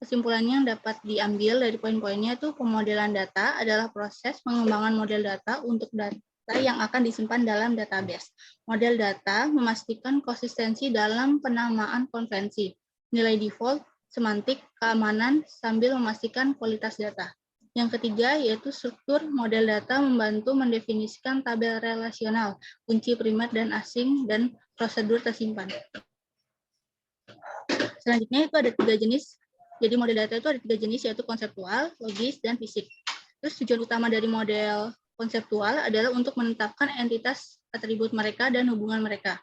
S5: kesimpulannya yang dapat diambil dari poin-poinnya itu pemodelan data adalah proses pengembangan model data untuk data yang akan disimpan dalam database. Model data memastikan konsistensi dalam penamaan konvensi, nilai default, semantik, keamanan, sambil memastikan kualitas data. Yang ketiga yaitu struktur model data membantu mendefinisikan tabel relasional, kunci primer dan asing, dan prosedur tersimpan. Selanjutnya itu ada 3 jenis. Jadi model data itu ada 3 jenis yaitu konseptual, logis, dan fisik. Terus tujuan utama dari model konseptual adalah untuk menetapkan entitas atribut mereka dan hubungan mereka.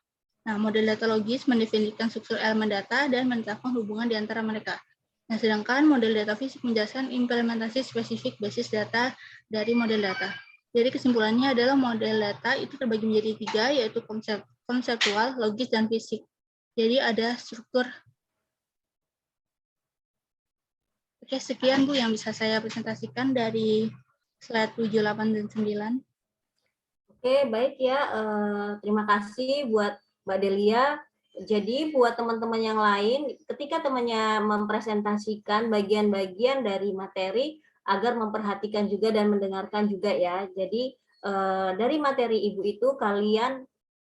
S5: Nah, model data logis mendefinisikan struktur elemen data dan menetapkan hubungan di antara mereka. Nah, sedangkan model data fisik menjelaskan implementasi spesifik basis data dari model data. Jadi kesimpulannya adalah model data itu terbagi menjadi 3 yaitu konseptual, logis, dan fisik. Jadi ada struktur. Oke, sekian Bu yang bisa saya presentasikan dari slide 7, 8, dan 9.
S1: Oke, baik ya. Terima kasih buat Mbak Delia. Jadi buat teman-teman yang lain, ketika temannya mempresentasikan bagian-bagian dari materi, agar memperhatikan juga dan mendengarkan juga ya. Jadi dari materi Ibu itu kalian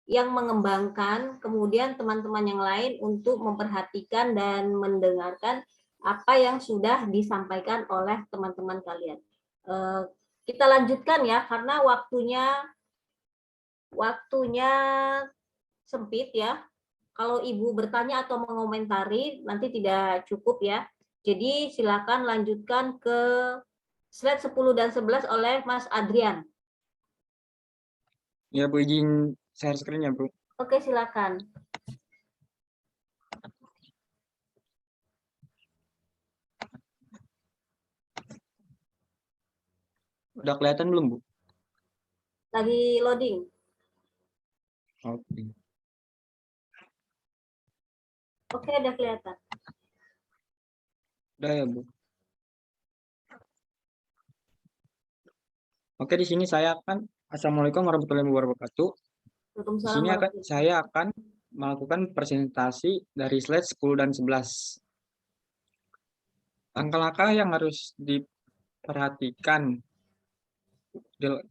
S1: yang mengembangkan, kemudian teman-teman yang lain untuk memperhatikan dan mendengarkan apa yang sudah disampaikan oleh teman-teman kalian. Kita lanjutkan ya, karena waktunya sempit ya. Kalau Ibu bertanya atau mengomentari nanti tidak cukup ya. Jadi silakan lanjutkan ke slide 10 dan 11 oleh Mas Adrian.
S3: Ya Bu, izin share screen-nya Bu.
S1: Oke, silakan.
S3: Udah kelihatan belum Bu?
S1: Lagi loading.
S3: Oke.
S1: Oke, udah kelihatan.
S3: Udah ya Bu. Oke, di sini saya akan Assalamualaikum warahmatullahi wabarakatuh. Di sini saya akan melakukan presentasi dari slide 10 dan 11. Langkah-langkah yang harus perhatikan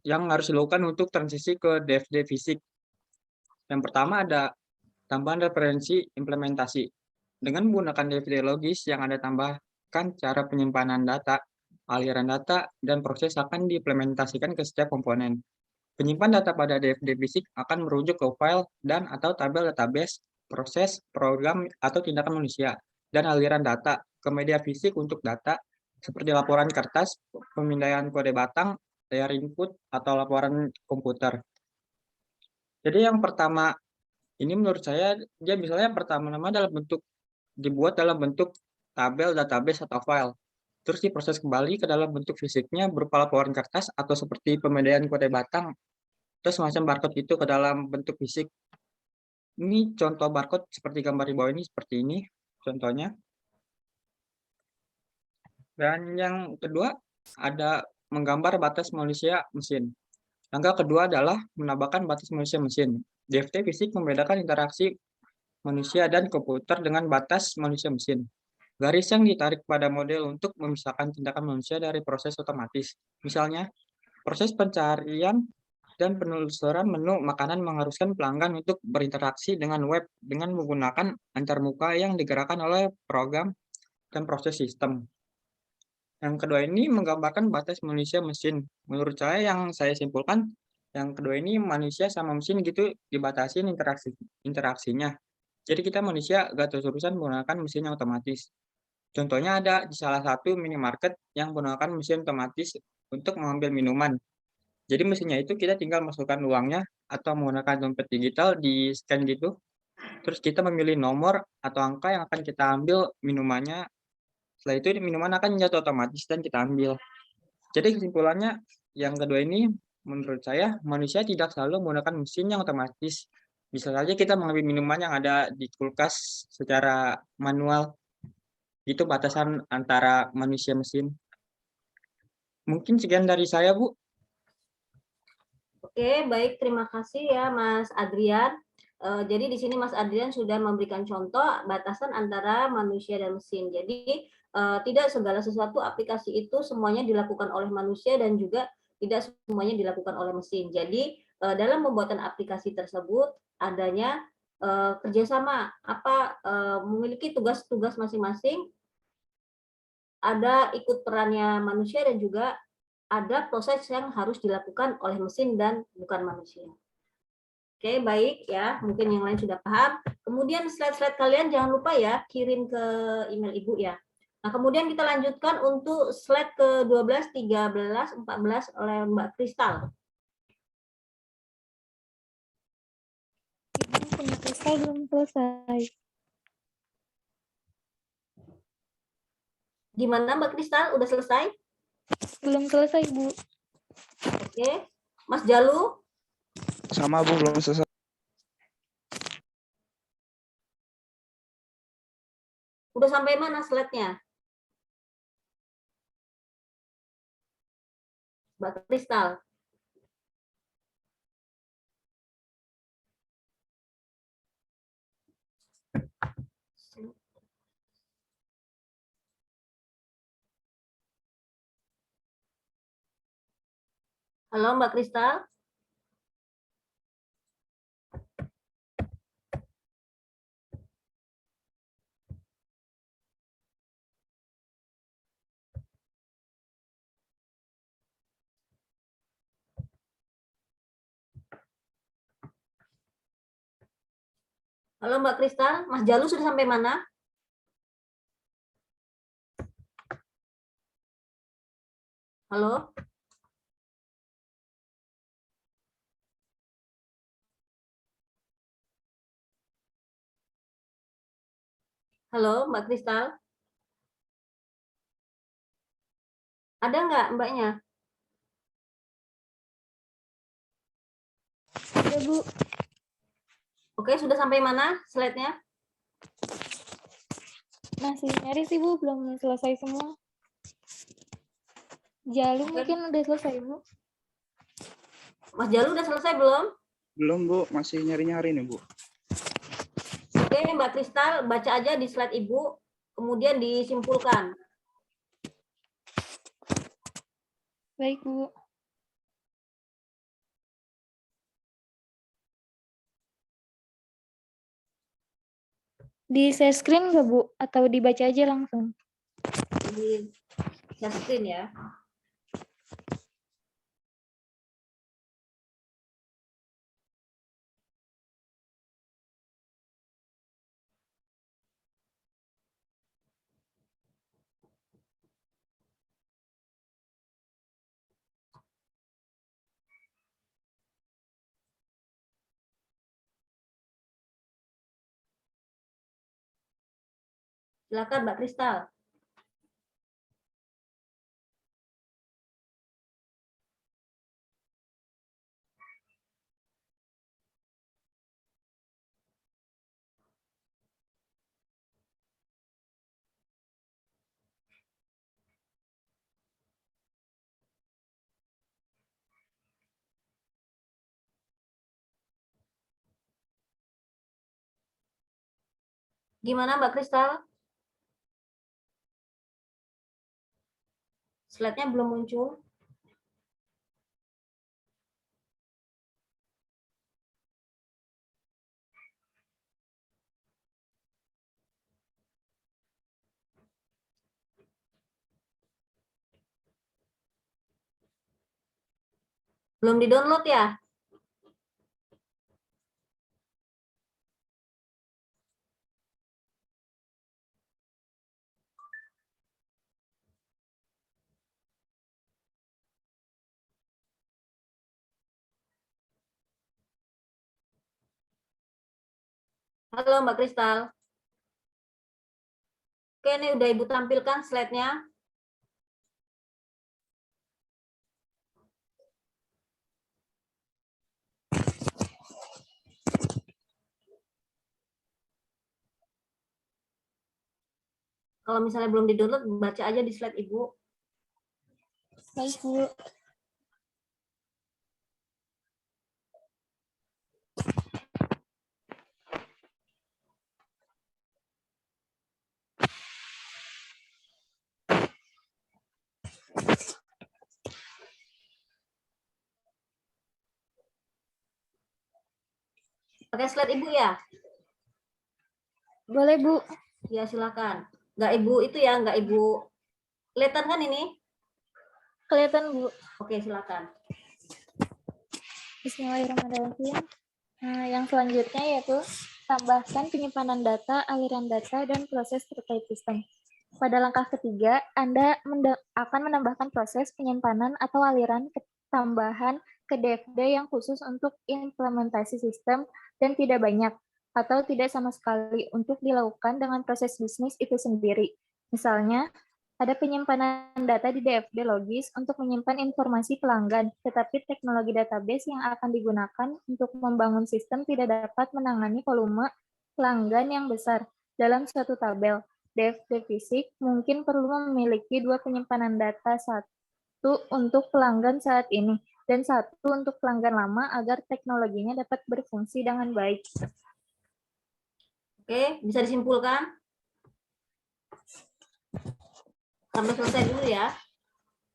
S3: yang harus dilakukan untuk transisi ke DFD fisik. Yang pertama ada tambahan referensi implementasi. Dengan menggunakan DFD logis yang ada tambahkan cara penyimpanan data, aliran data, dan proses akan diimplementasikan ke setiap komponen. Penyimpan data pada DFD fisik akan merujuk ke file dan atau tabel database, proses, program, atau tindakan manusia, dan aliran data ke media fisik untuk data, seperti laporan kertas, pemindaian kode batang, layar input, atau laporan komputer. Jadi yang pertama, ini menurut saya, dia misalnya pertama-tama dibuat dalam bentuk tabel, database, atau file. Terus diproses kembali ke dalam bentuk fisiknya berupa laporan kertas atau seperti pemindaian kode batang, terus semacam barcode itu ke dalam bentuk fisik. Ini contoh barcode seperti gambar di bawah ini, seperti ini contohnya. Dan yang kedua, ada menggambar batas manusia mesin. Langkah kedua adalah menambahkan batas manusia mesin. DFT fisik membedakan interaksi manusia dan komputer dengan batas manusia mesin. Garis yang ditarik pada model untuk memisahkan tindakan manusia dari proses otomatis. Misalnya, proses pencarian dan penelusuran menu makanan mengharuskan pelanggan untuk berinteraksi dengan web dengan menggunakan antarmuka yang digerakkan oleh program dan proses sistem. Yang kedua ini menggambarkan batas manusia mesin. Menurut saya yang saya simpulkan, yang kedua ini manusia sama mesin gitu dibatasin interaksinya. Jadi kita manusia gak terus-terusan menggunakan mesin yang otomatis. Contohnya ada di salah satu minimarket yang menggunakan mesin otomatis untuk mengambil minuman. Jadi mesinnya itu kita tinggal masukkan uangnya atau menggunakan dompet digital di scan gitu. Terus kita memilih nomor atau angka yang akan kita ambil minumannya. Setelah itu minuman akan jatuh otomatis dan kita ambil. Jadi kesimpulannya yang kedua ini menurut saya manusia tidak selalu menggunakan mesin yang otomatis. Bisa saja kita mengambil minuman yang ada di kulkas secara manual. Itu batasan antara manusia mesin. Mungkin sekian dari saya, Bu.
S1: Oke, baik. Terima kasih ya, Mas Adrian. Jadi di sini Mas Adrian sudah memberikan contoh batasan antara manusia dan mesin. Jadi tidak segala sesuatu aplikasi itu semuanya dilakukan oleh manusia dan juga tidak semuanya dilakukan oleh mesin. Jadi dalam pembuatan aplikasi tersebut adanya kerjasama memiliki tugas-tugas masing-masing, ada ikut perannya manusia dan juga ada proses yang harus dilakukan oleh mesin dan bukan manusia. Oke, baik ya. Mungkin yang lain sudah paham. Kemudian slide-slide kalian jangan lupa ya kirim ke email Ibu ya. Nah, kemudian kita lanjutkan untuk slide ke-12, 13, 14 oleh Mbak Kristal.
S4: Ibu punya Kristal belum selesai.
S1: Gimana Mbak Kristal? Udah selesai?
S4: Belum selesai, Bu.
S1: Oke. Mas Jalu?
S6: Sama Bu, belum selesai.
S1: Udah sampai mana slide-nya? Mbak Kristal. Halo Mbak Kristal. Halo Mbak Kristal, Mas Jalu sudah sampai mana? Halo? Halo Mbak Kristal? Ada nggak Mbaknya?
S4: Ada, Bu.
S1: Oke, sudah sampai mana slide-nya?
S4: Masih nyari sih, Bu. Belum selesai semua. Jalu mungkin udah selesai, Bu.
S1: Mas Jalu udah selesai belum?
S6: Belum Bu, masih nyari-nyari nih Bu.
S1: Oke, Mbak Kristal, baca aja di slide Ibu, kemudian disimpulkan.
S4: Baik, Bu. Di share screen nggak, Bu? Atau dibaca aja langsung?
S1: Di share screen ya. Silakan Mbak Kristal. Gimana Mbak Kristal? Slide-nya belum muncul. Belum di-download ya? Halo Mbak Kristal. Oke, ini udah Ibu tampilkan slide-nya. Kalau misalnya belum di-download, baca aja di slide Ibu.
S4: Baik, Bu.
S1: Pakai slide Ibu ya?
S4: Boleh, Bu.
S1: Ya, silakan. Nggak Ibu itu ya, nggak Ibu. Kelihatan kan ini?
S4: Kelihatan, Bu.
S1: Oke, silakan.
S4: Bismillahirrahmanirrahim. Nah, yang selanjutnya yaitu tambahkan penyimpanan data, aliran data, dan proses terkait sistem. Pada langkah ketiga, Anda akan menambahkan proses penyimpanan atau aliran tambahan ke DFD yang khusus untuk implementasi sistem dan tidak banyak atau tidak sama sekali untuk dilakukan dengan proses bisnis itu sendiri. Misalnya, ada penyimpanan data di DFD Logis untuk menyimpan informasi pelanggan, tetapi teknologi database yang akan digunakan untuk membangun sistem tidak dapat menangani volume pelanggan yang besar dalam suatu tabel. DFD fisik mungkin perlu memiliki dua penyimpanan data, satu untuk pelanggan saat ini dan satu untuk pelanggan lama agar teknologinya dapat berfungsi dengan baik.
S1: Oke, bisa disimpulkan? Sampai selesai dulu ya.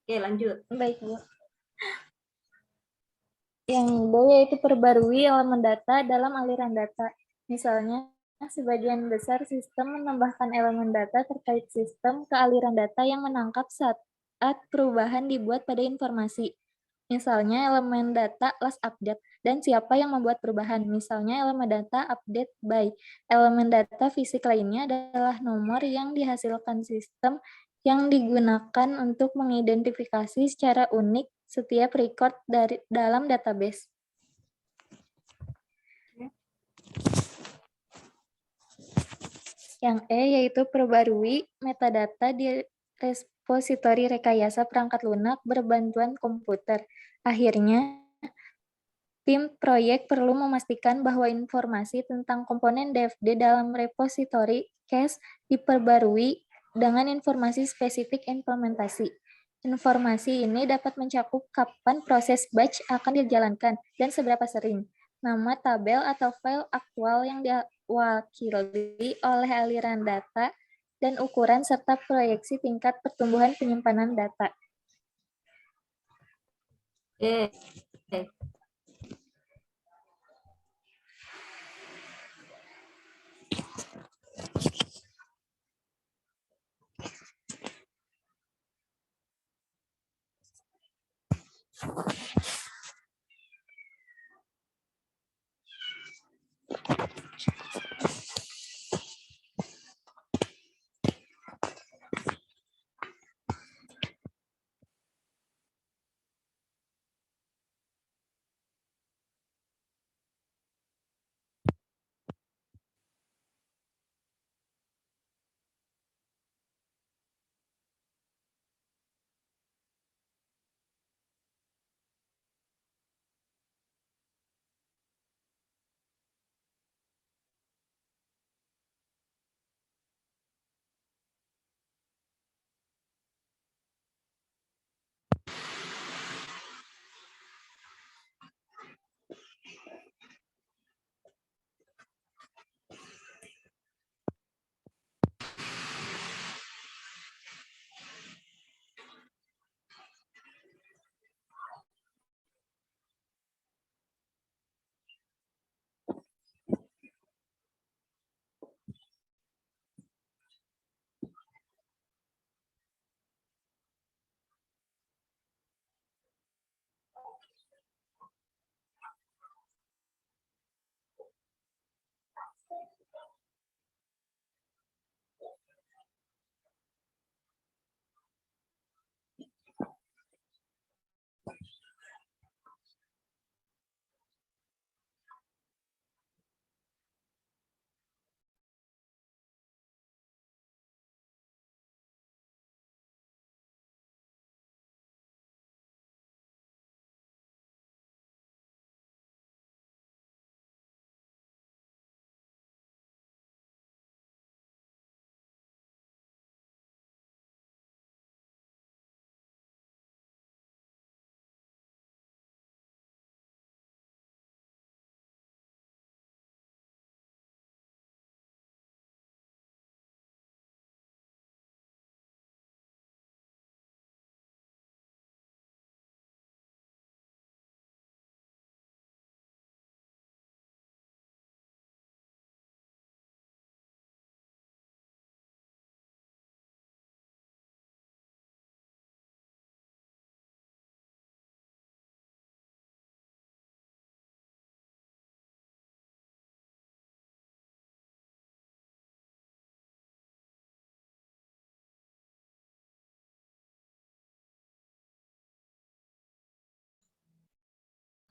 S1: Oke, lanjut.
S4: Baik, Bu. Yang kedua yaitu perbarui elemen data dalam aliran data. Misalnya, sebagian besar sistem menambahkan elemen data terkait sistem ke aliran data yang menangkap saat perubahan dibuat pada informasi. Misalnya elemen data last update dan siapa yang membuat perubahan. Misalnya elemen data update by. Elemen data fisik lainnya adalah nomor yang dihasilkan sistem yang digunakan untuk mengidentifikasi secara unik setiap record dalam database. Yang E yaitu perbarui metadata di repositori rekayasa perangkat lunak berbantuan komputer. Akhirnya, tim proyek perlu memastikan bahwa informasi tentang komponen DFD dalam repositori cache diperbarui dengan informasi spesifik implementasi. Informasi ini dapat mencakup kapan proses batch akan dijalankan dan seberapa sering, nama tabel atau file aktual yang diwakili oleh aliran data, dan ukuran serta proyeksi tingkat pertumbuhan penyimpanan data.
S1: Oke.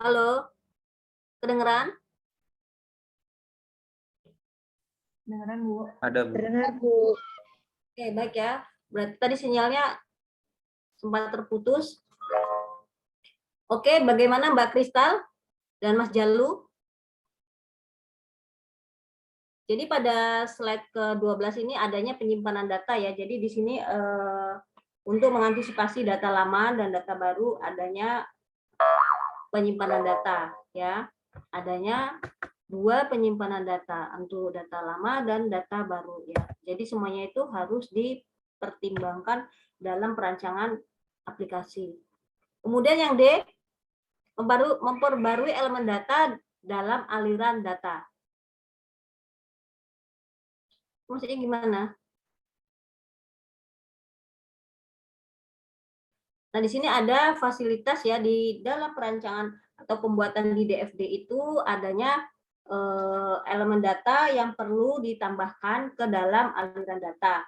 S1: Halo, kedengeran?
S2: Beneran, Bu.
S6: Ada, Bu.
S2: Benar, Bu.
S1: Oke, baik ya. Berarti tadi sinyalnya sempat terputus. Oke, bagaimana Mbak Kristal dan Mas Jalu? Jadi pada slide ke-12 ini adanya penyimpanan data ya. Jadi di sini untuk mengantisipasi data lama dan data baru adanya penyimpanan data ya. Adanya 2 penyimpanan data untuk data lama dan data baru ya. Jadi semuanya itu harus dipertimbangkan dalam perancangan aplikasi. Kemudian yang D, memperbarui elemen data dalam aliran data. Maksudnya gimana? Nah, di sini ada fasilitas ya di dalam perancangan atau pembuatan di DFD itu adanya elemen data yang perlu ditambahkan ke dalam aliran data.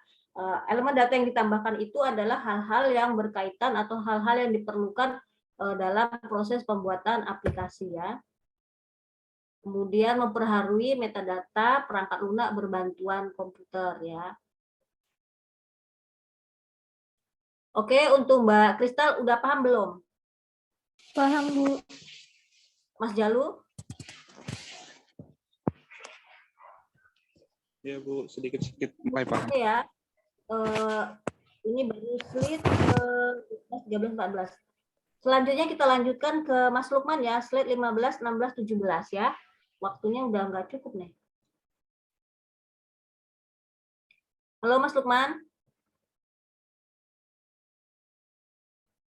S1: Elemen data yang ditambahkan itu adalah hal-hal yang berkaitan atau hal-hal yang diperlukan dalam proses pembuatan aplikasi ya. Kemudian memperbarui metadata perangkat lunak berbantuan komputer ya. Oke, untuk Mbak Kristal udah paham belum?
S4: Paham, Bu.
S1: Mas Jalu?
S8: Ya Bu, sedikit-sedikit mulai paham.
S1: Oke ya. Ini baru slide 13-14. Selanjutnya kita lanjutkan ke Mas Lukman ya, slide 15, 16, 17 ya. Waktunya udah nggak cukup nih. Halo Mas Lukman.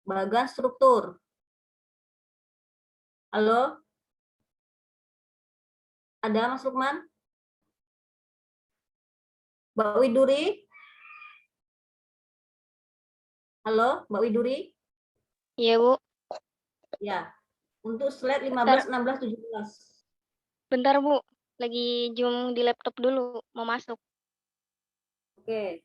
S1: Bagas struktur. Halo? Ada Mas Lukman? Mbak Widuri? Halo, Mbak Widuri?
S9: Iya, Bu.
S1: Ya. Untuk slide 15,
S9: Bentar,
S1: 16, 17.
S9: bentar, Bu. Lagi zoom di laptop dulu, mau masuk.
S1: Oke.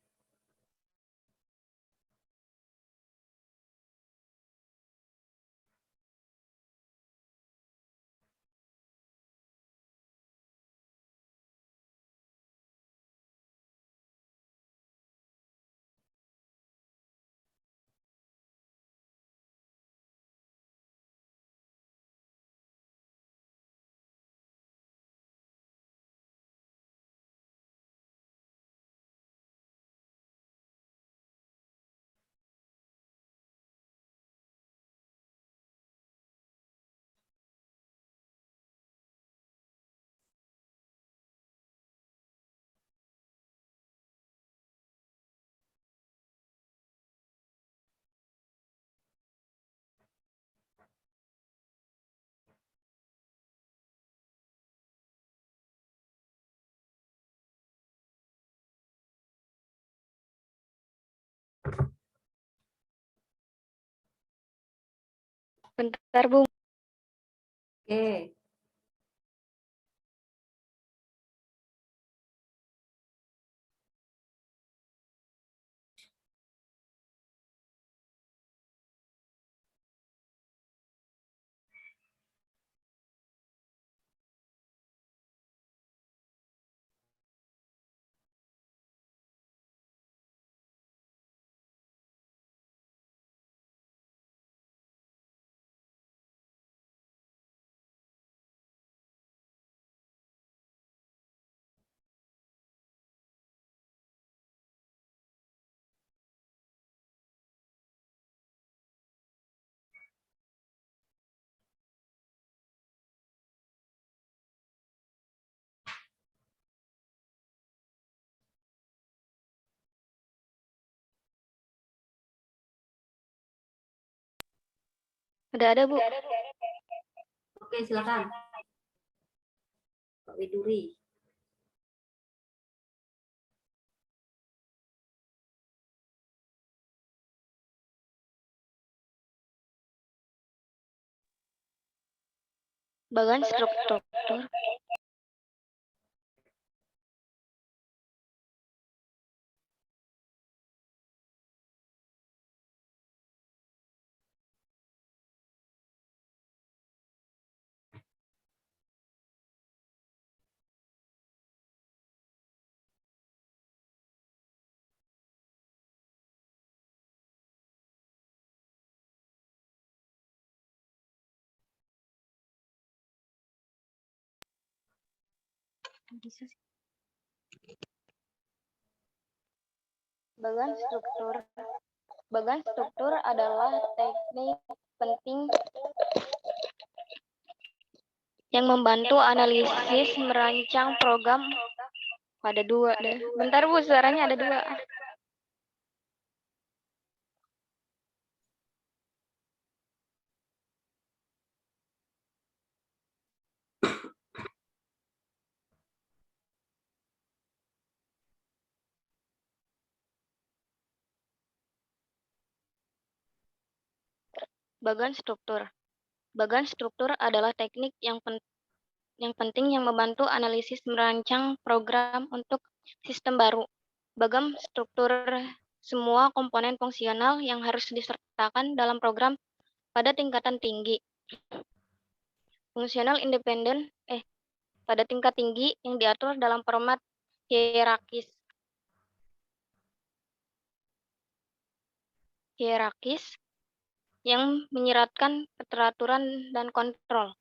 S9: Bentar, Bu.
S1: Oke.
S9: Udah ada, Bu.
S1: Oke, silakan. Mbak Widuri.
S9: Bagan struktur. Bisa sih. Bagan struktur. Bagan struktur adalah teknik penting yang membantu analisis merancang program. Ada dua deh. Bentar, Bu, suaranya ada dua. Bagan struktur. Bagan struktur adalah teknik yang penting yang membantu analisis merancang program untuk sistem baru. Bagan struktur semua komponen fungsional yang harus disertakan dalam program pada tingkatan tinggi. Fungsional independen pada tingkat tinggi yang diatur dalam format hierarkis. Yang menyiratkan keteraturan dan kontrol.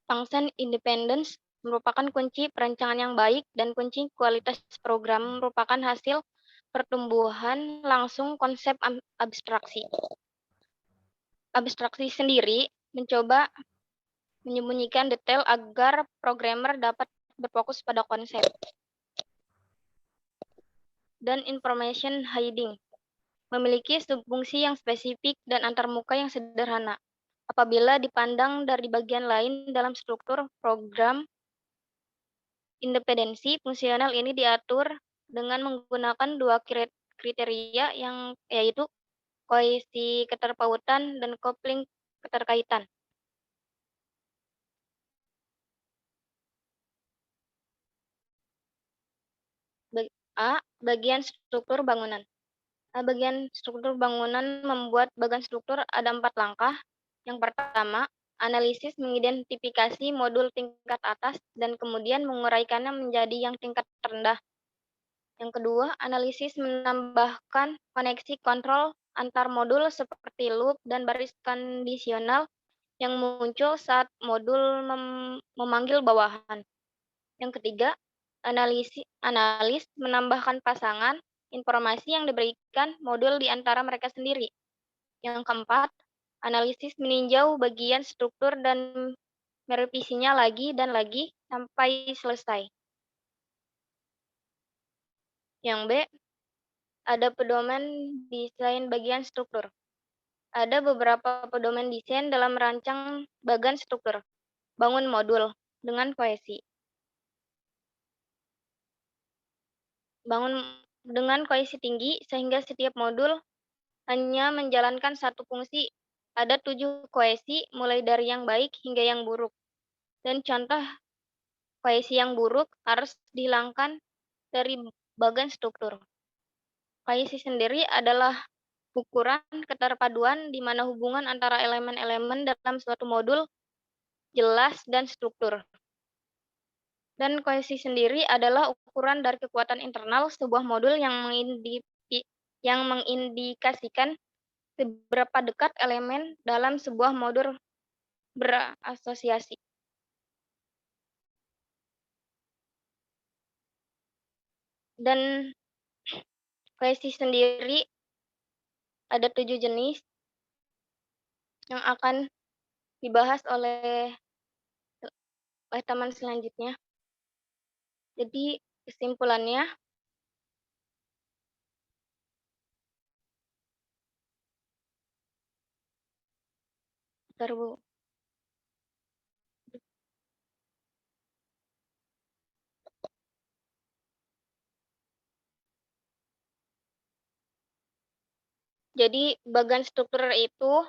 S9: Function independence merupakan kunci perencanaan yang baik dan kunci kualitas program merupakan hasil pertumbuhan langsung konsep abstraksi. Abstraksi sendiri mencoba menyembunyikan detail agar programmer dapat berfokus pada konsep. Dan information hiding memiliki subfungsi yang spesifik dan antarmuka yang sederhana. apabila dipandang dari bagian lain dalam struktur program. Independensi fungsional ini diatur dengan menggunakan dua kriteria yang yaitu kohesi keterpautan dan kopling keterkaitan. Bagian struktur bangunan. Bagian struktur bangunan membuat bagian struktur ada 4 langkah. Yang pertama, analisis mengidentifikasi modul tingkat atas dan kemudian menguraikannya menjadi yang tingkat rendah. Yang kedua, analisis menambahkan koneksi kontrol antar modul seperti loop dan baris kondisional yang muncul saat modul memanggil bawahan. Yang ketiga, analis menambahkan pasangan informasi yang diberikan modul di antara mereka sendiri. Yang keempat, analisis meninjau bagian struktur dan merevisinya lagi dan lagi sampai selesai. Yang B, ada pedoman desain bagian struktur. Ada beberapa pedoman desain dalam merancang bagian struktur. Bangun modul dengan kohesi. Bangun dengan kohesi tinggi sehingga setiap modul hanya menjalankan satu fungsi. Ada 7 kohesi mulai dari yang baik hingga yang buruk. Dan contoh kohesi yang buruk harus dihilangkan dari bagian struktur. Kohesi sendiri adalah ukuran keterpaduan di mana hubungan antara elemen-elemen dalam suatu modul jelas dan struktur. Dan kohesi sendiri adalah ukuran dari kekuatan internal sebuah modul yang mengindikasikan seberapa dekat elemen dalam sebuah modul berasosiasi. Dan kohesi sendiri ada 7 jenis yang akan dibahas oleh teman selanjutnya. Jadi kesimpulannya, bentar Bu. Jadi bagian struktur itu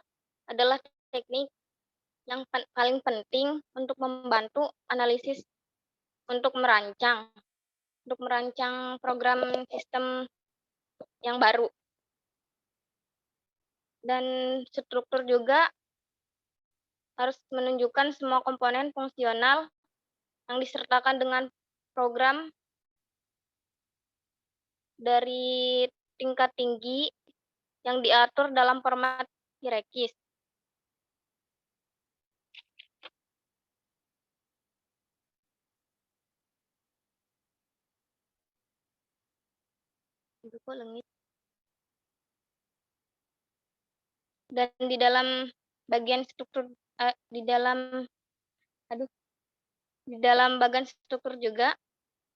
S9: adalah teknik yang paling penting untuk membantu analisis untuk merancang program sistem yang baru. Dan struktur juga harus menunjukkan semua komponen fungsional yang disertakan dengan program dari tingkat tinggi yang diatur dalam format hierarkis. Dan di dalam bagian struktur di dalam bagian struktur juga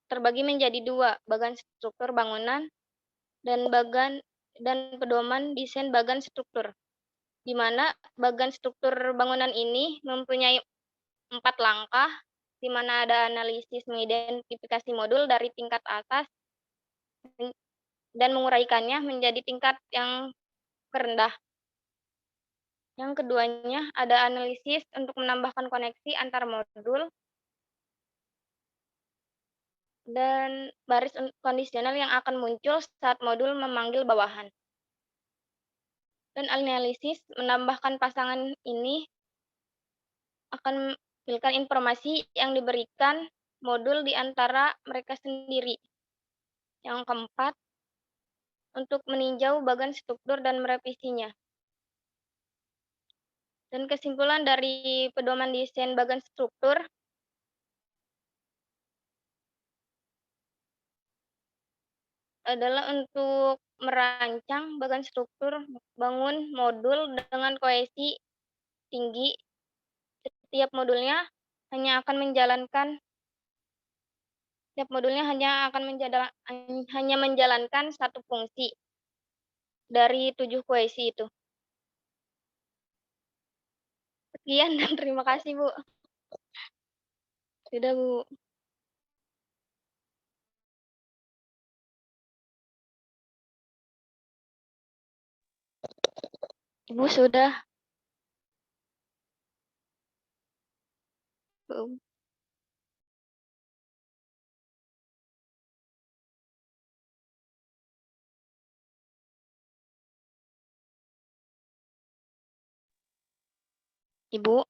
S9: terbagi menjadi 2, bagian struktur bangunan dan pedoman desain bagian struktur. Di mana bagian struktur bangunan ini mempunyai 4 langkah, di mana ada analisis mengidentifikasi modul dari tingkat atas dan menguraikannya menjadi tingkat yang terendah. Yang keduanya ada analisis untuk menambahkan koneksi antar modul dan baris kondisional yang akan muncul saat modul memanggil bawahan. Dan analisis menambahkan pasangan ini akan menampilkan informasi yang diberikan modul di antara mereka sendiri. Yang keempat, untuk meninjau bagian struktur dan merevisinya. Dan kesimpulan dari pedoman desain bagian struktur adalah untuk merancang bagian struktur bangun modul dengan kohesi tinggi. Setiap modulnya hanya menjalankan satu fungsi dari 7 kohesi itu. Sekian dan terima kasih, Bu. Sudah, Bu. Ibu sudah. Bu. Ibu.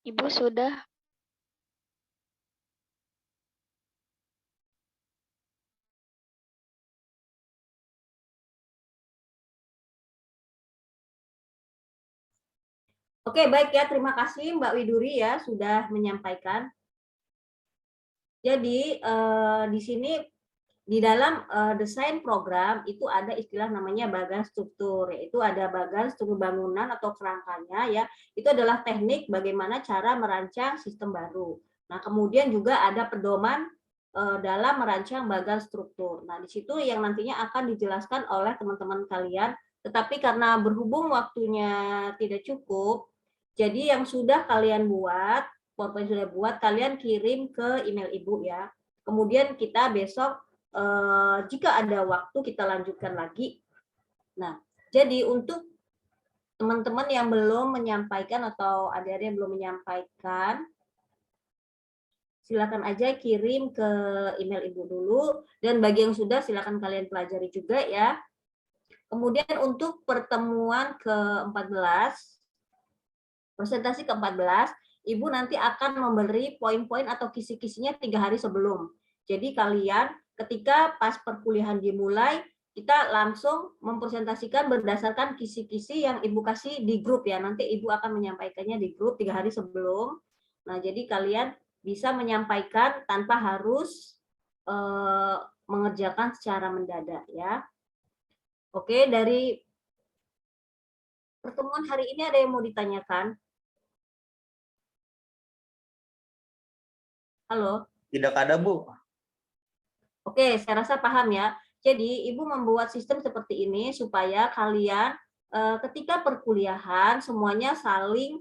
S9: Ibu sudah.
S1: Oke, baik ya. Terima kasih Mbak Widuri ya sudah menyampaikan. Jadi di sini di dalam desain program itu ada istilah namanya bagan struktur, yaitu ada bagan struktur bangunan atau kerangkanya ya. Itu adalah teknik bagaimana cara merancang sistem baru. Nah, kemudian juga ada pedoman dalam merancang bagan struktur. Nah, di situ yang nantinya akan dijelaskan oleh teman-teman kalian, tetapi karena berhubung waktunya tidak cukup, jadi yang sudah kalian buat, PowerPoint sudah buat, kalian kirim ke email Ibu ya. Kemudian kita besok jika ada waktu kita lanjutkan lagi. Nah, jadi untuk teman-teman yang belum menyampaikan atau adik-adik yang belum menyampaikan, silakan aja kirim ke email Ibu dulu, dan bagi yang sudah silakan kalian pelajari juga ya. Kemudian untuk pertemuan ke-14, presentasi ke-14, Ibu nanti akan memberi poin-poin atau kisi-kisinya 3 hari sebelum. Jadi kalian ketika pas perkuliahan dimulai, kita langsung mempresentasikan berdasarkan kisi-kisi yang Ibu kasih di grup ya. Nanti Ibu akan menyampaikannya di grup 3 hari sebelum. Nah, jadi kalian bisa menyampaikan tanpa harus mengerjakan secara mendadak ya. Oke, dari pertemuan hari ini ada yang mau ditanyakan? Halo?
S10: Tidak ada, Bu.
S1: Oke, saya rasa paham ya. Jadi, Ibu membuat sistem seperti ini supaya kalian ketika perkuliahan semuanya saling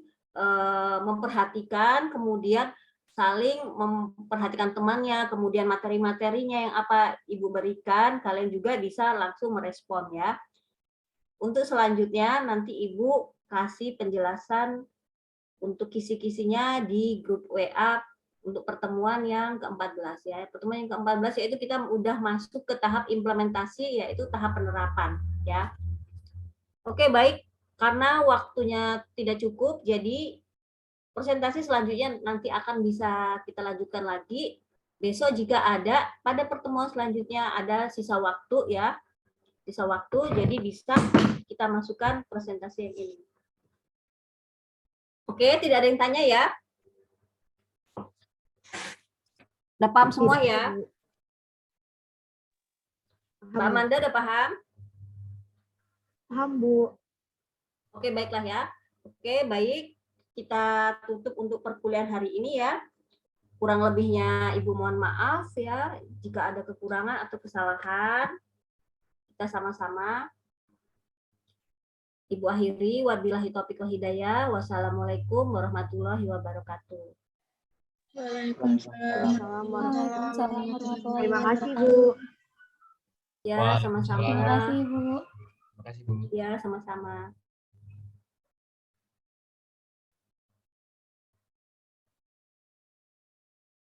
S1: memperhatikan, kemudian saling memperhatikan temannya, kemudian materi-materinya yang apa Ibu berikan, kalian juga bisa langsung merespon ya. Untuk selanjutnya nanti Ibu kasih penjelasan untuk kisi-kisinya di grup WA untuk pertemuan yang ke-14 ya. Pertemuan yang ke-14 yaitu kita udah masuk ke tahap implementasi, yaitu tahap penerapan ya. Oke, baik. Karena waktunya tidak cukup, jadi presentasi selanjutnya nanti akan bisa kita lanjutkan lagi. Besok jika ada, pada pertemuan selanjutnya ada sisa waktu ya. Sisa waktu, jadi bisa kita masukkan presentasi yang ini. Oke, tidak ada yang tanya ya? Udah paham semua ya? Mbak Amanda udah paham?
S2: Paham, Bu.
S1: Oke, baiklah ya. Oke, baik. Kita tutup untuk perkuliahan hari ini ya. Kurang lebihnya Ibu mohon maaf ya. Jika ada kekurangan atau kesalahan, kita sama-sama. Ibu akhiri, wabillahi taufiq wal hidayah. Wassalamualaikum warahmatullahi wabarakatuh.
S5: Waalaikumsalam.
S2: Terima kasih, Bu.
S1: Ya, sama-sama.
S4: Terima kasih, Bu.
S7: Terima kasih, Bu.
S1: Ya, sama-sama.